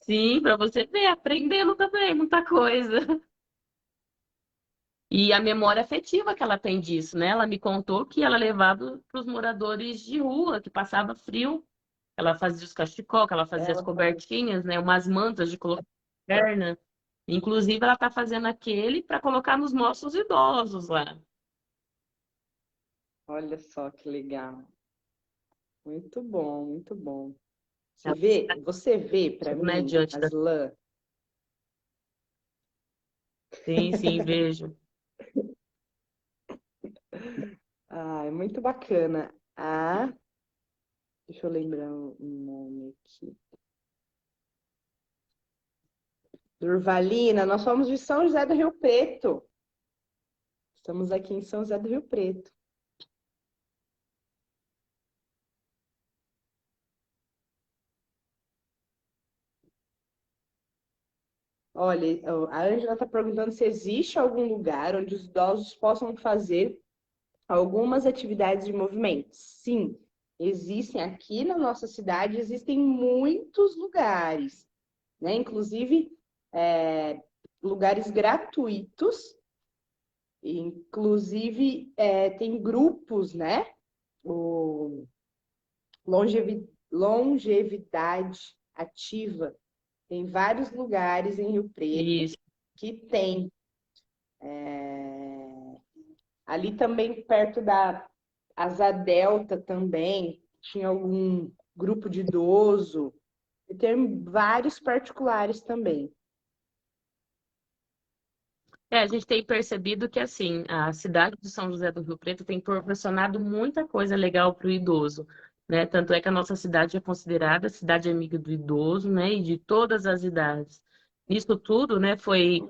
sim, para você ver, aprendendo também muita coisa. E a memória afetiva que ela tem disso, né? Ela me contou que ela levava para os moradores de rua, que passava frio. Ela fazia os cachecol, que ela fazia as Ela falou, cobertinhas, né? Umas mantas de colocar na perna. Inclusive, ela está fazendo aquele para colocar nos nossos idosos lá. olha só que legal. Muito bom, muito bom. Ela, Você vê para né, mim diante da... as lãs. Sim, sim, vejo. Ah, é muito bacana. Ah, deixa eu lembrar um nome aqui. Durvalina, nós somos de São José do Rio Preto. Estamos aqui em São José do Rio Preto. Olha, a Ângela está perguntando se existe algum lugar onde os idosos possam fazer algumas atividades de movimento. Sim, existem aqui na nossa cidade, existem muitos lugares, né? Inclusive, lugares gratuitos, inclusive tem grupos, né? O longevidade ativa. Tem vários lugares em Rio Preto Isso. que tem. Ali também perto da Asa Delta também tinha algum grupo de idoso. E tem vários particulares também. A gente tem percebido que, assim, a cidade de São José do Rio Preto tem proporcionado muita coisa legal para o idoso, né? Tanto é que a nossa cidade é considerada cidade amiga do idoso, né? E de todas as idades. Isso tudo, né, foi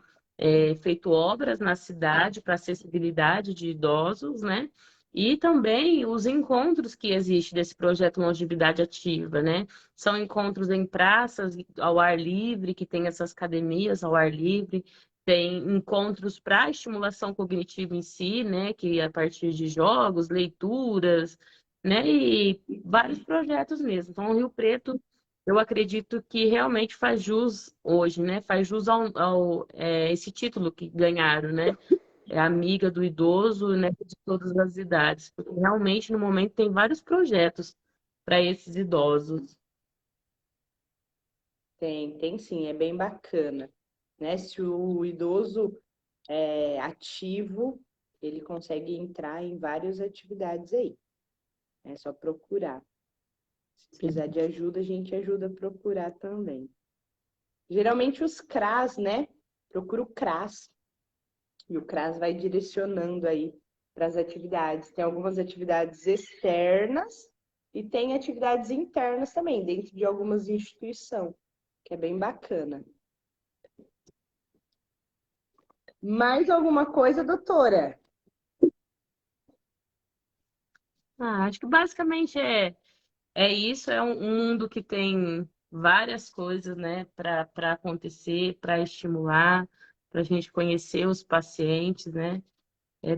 feito obras na cidade para acessibilidade de idosos, né? E também os encontros que existem desse projeto Longevidade Ativa, né? São encontros em praças ao ar livre, que tem essas academias ao ar livre, tem encontros para estimulação cognitiva em si, né, que é a partir de jogos, leituras, né, e vários projetos mesmo. Então, o Rio Preto, eu acredito que realmente faz jus hoje, né, faz jus esse título que ganharam, né, é amiga do idoso, né, de todas as idades, porque realmente no momento tem vários projetos para esses idosos. Tem sim, é bem bacana. Né? Se o idoso é ativo, ele consegue entrar em várias atividades aí. É só procurar. Se precisar de ajuda, a gente ajuda a procurar também. Geralmente os CRAS, né? Procura o CRAS. E o CRAS vai direcionando aí para as atividades. Tem algumas atividades externas e tem atividades internas também, dentro de algumas instituições, que é bem bacana. Mais alguma coisa, doutora? Acho que basicamente é isso, é um mundo que tem várias coisas, né, para acontecer, para estimular, para a gente conhecer os pacientes, né?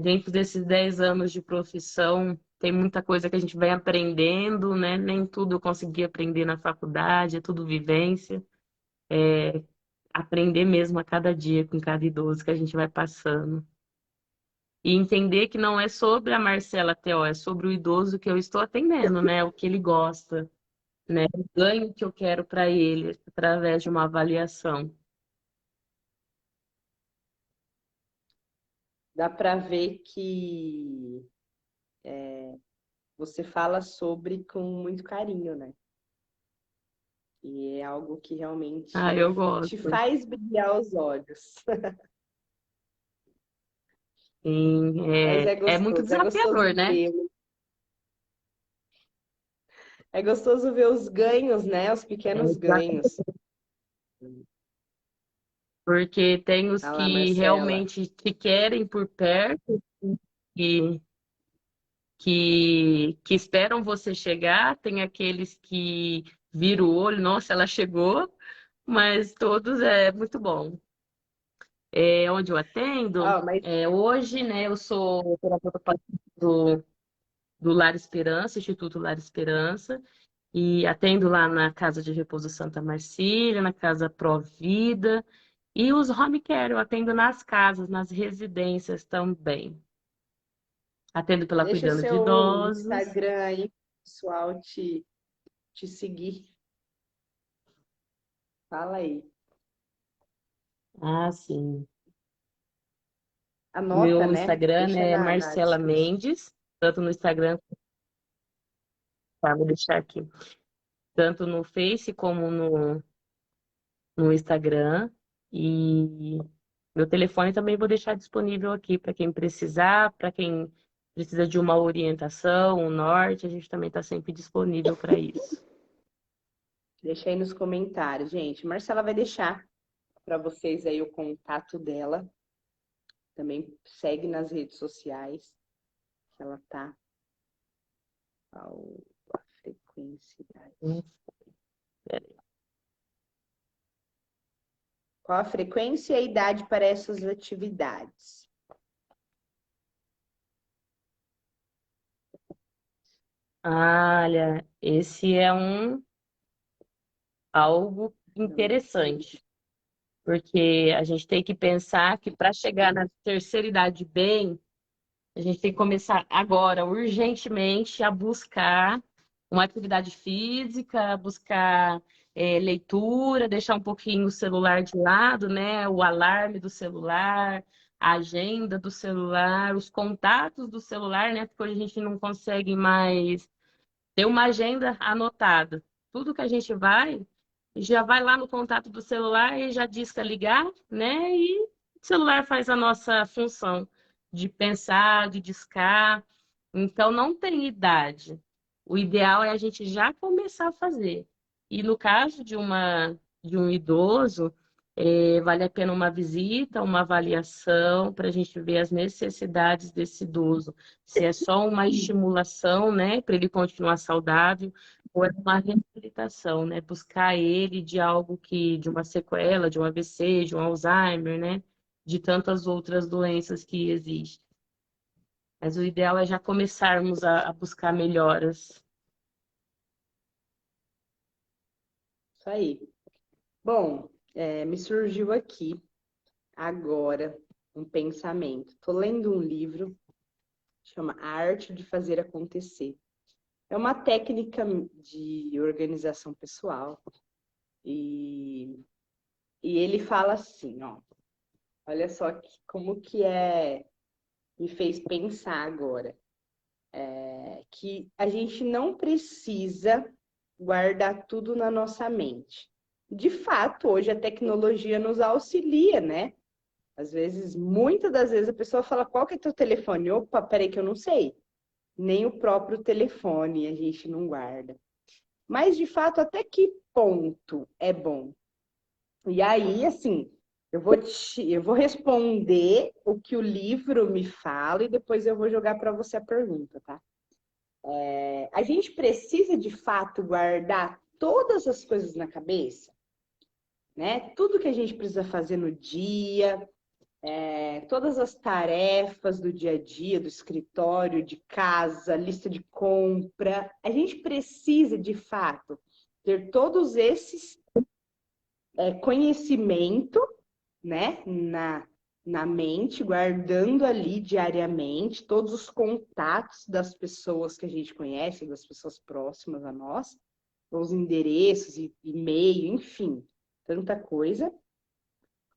Dentro desses 10 anos de profissão, tem muita coisa que a gente vai aprendendo, né? Nem tudo eu consegui aprender na faculdade, é tudo vivência. Aprender mesmo a cada dia com cada idoso que a gente vai passando. E entender que não é sobre a Marcela Teó, é sobre o idoso que eu estou atendendo, né? O que ele gosta, né? O ganho que eu quero para ele através de uma avaliação. Dá para ver que você fala sobre com muito carinho, né? E é algo que Ah, realmente eu te gosto. faz brilhar os olhos. Sim, Mas é muito é gostoso desafiador, né? ver. É gostoso ver os ganhos, né? Os É pequenos desafiador. ganhos. Porque tem os Olha lá, que Marcela. realmente te querem por perto e que esperam você chegar, tem aqueles que viram o olho, nossa, ela chegou, mas todos é muito bom. É onde eu atendo, Ó, mas hoje, né, eu sou terapeuta do, do Lar Esperança, Instituto Lar Esperança, e atendo lá na Casa de Repouso Santa Marcília, na Casa Provida, e os home care eu atendo nas casas, nas residências também. Atendo pela deixa Cuidando de seu Idosos. Instagram aí, pessoal, te seguir. Fala aí. Ah, sim. Anota, Meu né? Instagram Deixa é na Marcela descrição. Mendes, tanto no Instagram, tá, vou deixar aqui, tanto no Face como no Instagram. E meu telefone também vou deixar disponível aqui para quem precisar, para quem precisa de uma orientação, um norte, a gente também está sempre disponível para isso. Deixa aí nos comentários, gente. Marcela vai deixar para vocês aí o contato dela. Também segue nas redes sociais, que ela tá a frequência. Qual a frequência e a idade para essas atividades? Olha, esse é algo Também. interessante, porque a gente tem que pensar que para chegar na terceira idade bem, a gente tem que começar agora, urgentemente, a buscar uma atividade física, buscar leitura, deixar um pouquinho o celular de lado, né? O alarme do celular, a agenda do celular, os contatos do celular, né? Porque hoje a gente não consegue mais ter uma agenda anotada. Tudo que a gente vai, já vai lá no contato do celular e já disca ligar, né? E o celular faz a nossa função de pensar, de discar. Então, não tem idade. O ideal é a gente já começar a fazer. E no caso de um idoso, vale a pena uma visita, uma avaliação, para a gente ver as necessidades desse idoso. Se é só uma estimulação, né, para ele continuar saudável, ou é uma reabilitação, né? Buscar ele de algo de uma sequela, de um AVC, de um Alzheimer, né? De tantas outras doenças que existem. Mas o ideal é já começarmos a buscar melhoras. Isso aí. Bom, me surgiu aqui agora um pensamento. Estou lendo um livro, chama A Arte de Fazer Acontecer. É uma técnica de organização pessoal. E, e ele fala assim, ó. Olha só como que me fez pensar agora. Que a gente não precisa guardar tudo na nossa mente. De fato, hoje a tecnologia nos auxilia, né? Às vezes, muitas das vezes a pessoa fala, qual que é teu telefone? Opa, peraí que eu não sei. Nem o próprio telefone a gente não guarda. Mas, de fato, até que ponto é bom? E aí, assim, eu vou responder o que o livro me fala e depois eu vou jogar para você a pergunta, tá? A gente precisa, de fato, guardar todas as coisas na cabeça, né? Tudo que a gente precisa fazer no dia, todas as tarefas do dia a dia, do escritório, de casa, lista de compra. A gente precisa, de fato, ter todos esses conhecimento, né, na mente, guardando ali diariamente todos os contatos das pessoas que a gente conhece, das pessoas próximas a nós, os endereços, e-mail, enfim, tanta coisa.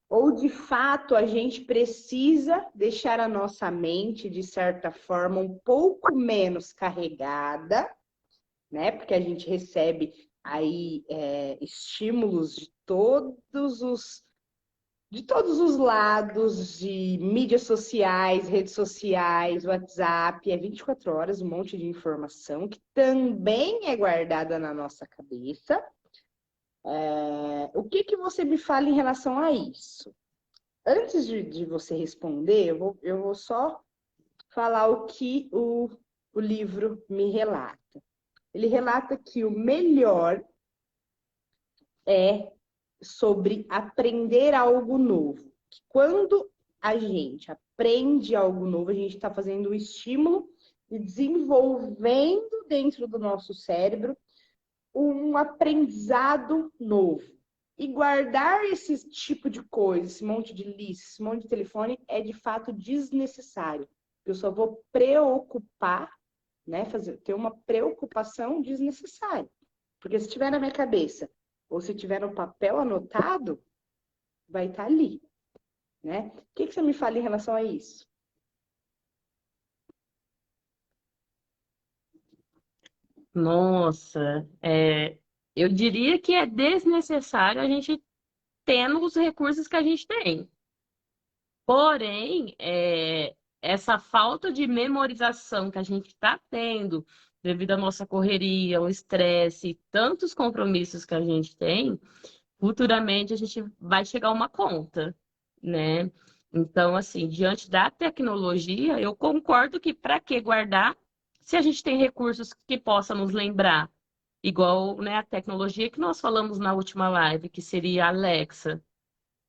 Ou de fato a gente precisa deixar a nossa mente, de certa forma, um pouco menos carregada, né? Porque a gente recebe aí estímulos de todos os lados, de mídias sociais, redes sociais, WhatsApp, 24 horas, um monte de informação que também é guardada na nossa cabeça. O que você me fala em relação a isso? Antes de você responder, eu vou só falar o que o livro me relata. Ele relata que o melhor é sobre aprender algo novo. Quando a gente aprende algo novo, a gente está fazendo um estímulo e desenvolvendo dentro do nosso cérebro um aprendizado novo. E guardar esse tipo de coisa, esse monte de lista, esse monte de telefone, é de fato desnecessário. Eu só vou preocupar, né? Ter uma preocupação desnecessária. Porque se estiver na minha cabeça, ou se tiver no papel anotado, vai estar ali, né? O que você me fala em relação a isso? Nossa, eu diria que é desnecessário a gente tendo os recursos que a gente tem. Porém, essa falta de memorização que a gente está tendo devido à nossa correria, ao estresse, tantos compromissos que a gente tem, futuramente a gente vai chegar a uma conta, né? Então, assim, diante da tecnologia, eu concordo que para que guardar se a gente tem recursos que possa nos lembrar, igual, né, a tecnologia que nós falamos na última live, que seria a Alexa,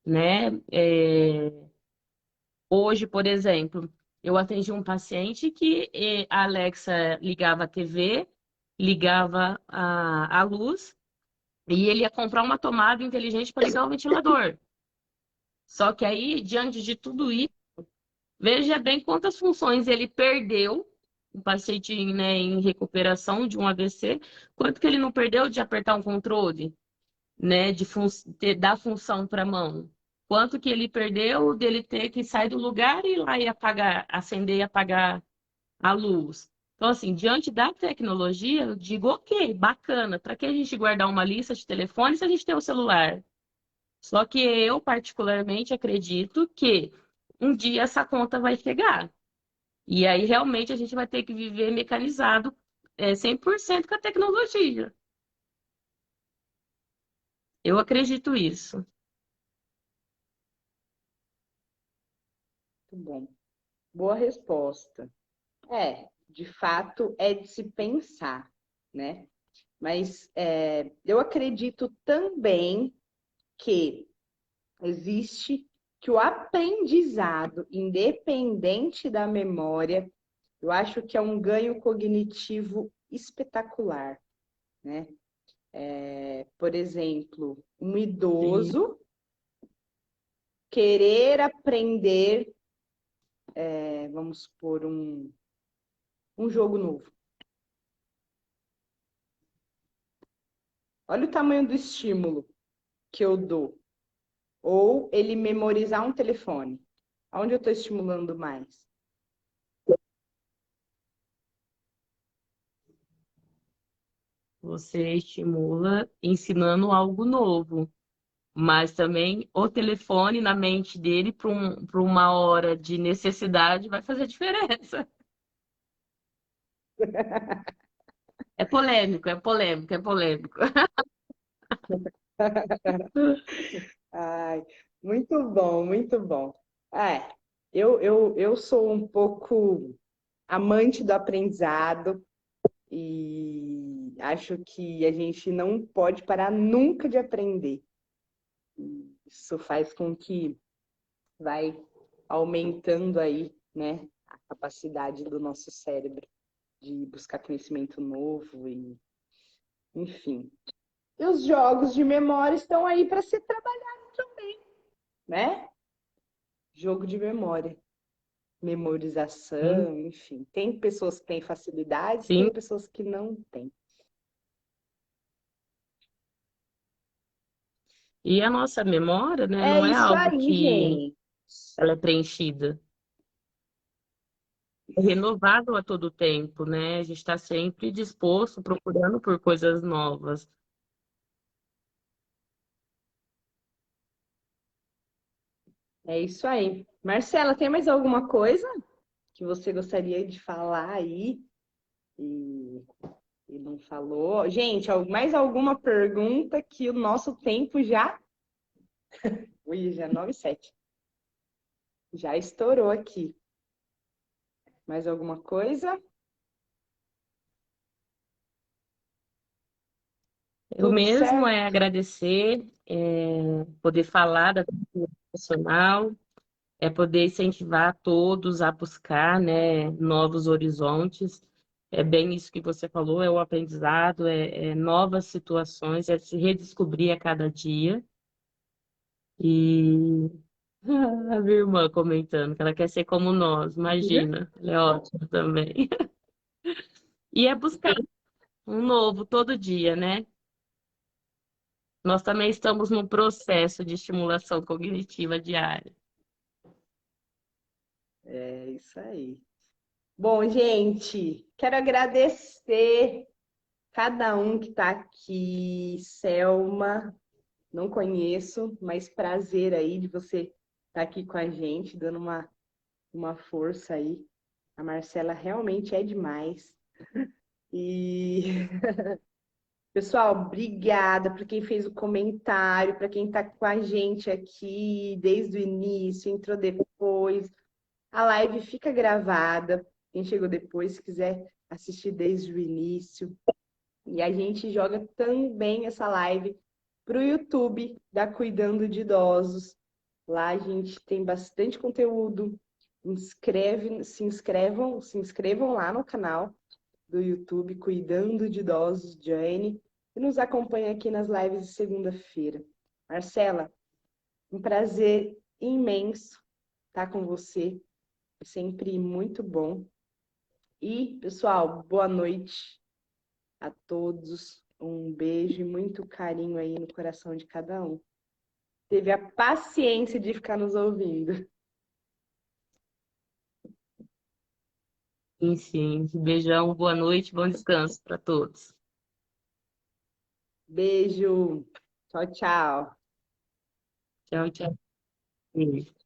né? Hoje, por exemplo, eu atendi um paciente que a Alexa ligava a TV, ligava a luz, e ele ia comprar uma tomada inteligente para ligar o ventilador. Só que aí, diante de tudo isso, veja bem quantas funções ele perdeu, o paciente, né, em recuperação de um AVC, quanto que ele não perdeu de apertar um controle, né, dar função para a mão. Quanto que ele perdeu dele ter que sair do lugar e ir lá e apagar, acender e apagar a luz. Então, assim, diante da tecnologia, eu digo, ok, bacana, para que a gente guardar uma lista de telefones se a gente tem o celular? Só que eu, particularmente, acredito que um dia essa conta vai chegar. E aí, realmente, a gente vai ter que viver mecanizado 100% com a tecnologia. Eu acredito isso. Muito bom. Boa resposta. De fato, é de se pensar, né? Mas eu acredito também que existe que o aprendizado, independente da memória, eu acho que é um ganho cognitivo espetacular, né? Por exemplo, um Sim. idoso querer aprender, vamos supor, um jogo novo. Olha o tamanho do estímulo que eu dou. Ou ele memorizar um telefone. Onde eu estou estimulando mais? Você estimula ensinando algo novo, mas também o telefone na mente dele para uma hora de necessidade vai fazer diferença. É polêmico, é polêmico, é polêmico. Ai, muito bom, muito bom. Eu sou um pouco amante do aprendizado e acho que a gente não pode parar nunca de aprender. Isso faz com que vai aumentando aí, né, a capacidade do nosso cérebro de buscar conhecimento novo e, enfim. E os jogos de memória estão aí para ser trabalhados também, né? Jogo de memória, Sim, memorização, enfim. Tem pessoas que têm facilidade, sim. tem pessoas que não têm. E a nossa memória, né, É não é isso algo aí, que gente. ela é preenchida. É renovável a todo tempo, né? A gente está sempre disposto, procurando por coisas novas. É isso aí. Marcela, tem mais alguma coisa que você gostaria de falar aí e, e não falou? Gente, mais alguma pergunta que o nosso tempo já. Ui, já é 9:07. Já estourou aqui. Mais alguma coisa? Eu Tudo mesmo certo? é agradecer, poder falar da cultura nacional, é poder incentivar todos a buscar, né, novos horizontes. É bem isso que você falou, é o aprendizado, é novas situações, é se redescobrir a cada dia. E a minha irmã comentando que ela quer ser como nós, imagina, ela é ótima também. E é buscar um novo todo dia, né? Nós também estamos num processo de estimulação cognitiva diária. É isso aí. Bom, gente, quero agradecer cada um que está aqui. Selma, não conheço, mas prazer aí de você estar aqui com a gente, dando uma força aí. A Marcela realmente é demais. E, pessoal, obrigada para quem fez o comentário, para quem está com a gente aqui desde o início, entrou depois. A live fica gravada. Quem chegou depois, se quiser assistir desde o início. E a gente joga também essa live para o YouTube da Cuidando de Idosos. Lá a gente tem bastante conteúdo. Se inscrevam lá no canal do YouTube Cuidando de Idosos, Jane, e nos acompanha aqui nas lives de segunda-feira. Marcela, um prazer imenso estar com você. É sempre muito bom. E, pessoal, boa noite a todos. Um beijo e muito carinho aí no coração de cada um. Teve a paciência de ficar nos ouvindo. Sim, sim. Beijão, boa noite, bom descanso para todos. Beijo. Tchau, tchau. Tchau, tchau. Beijo.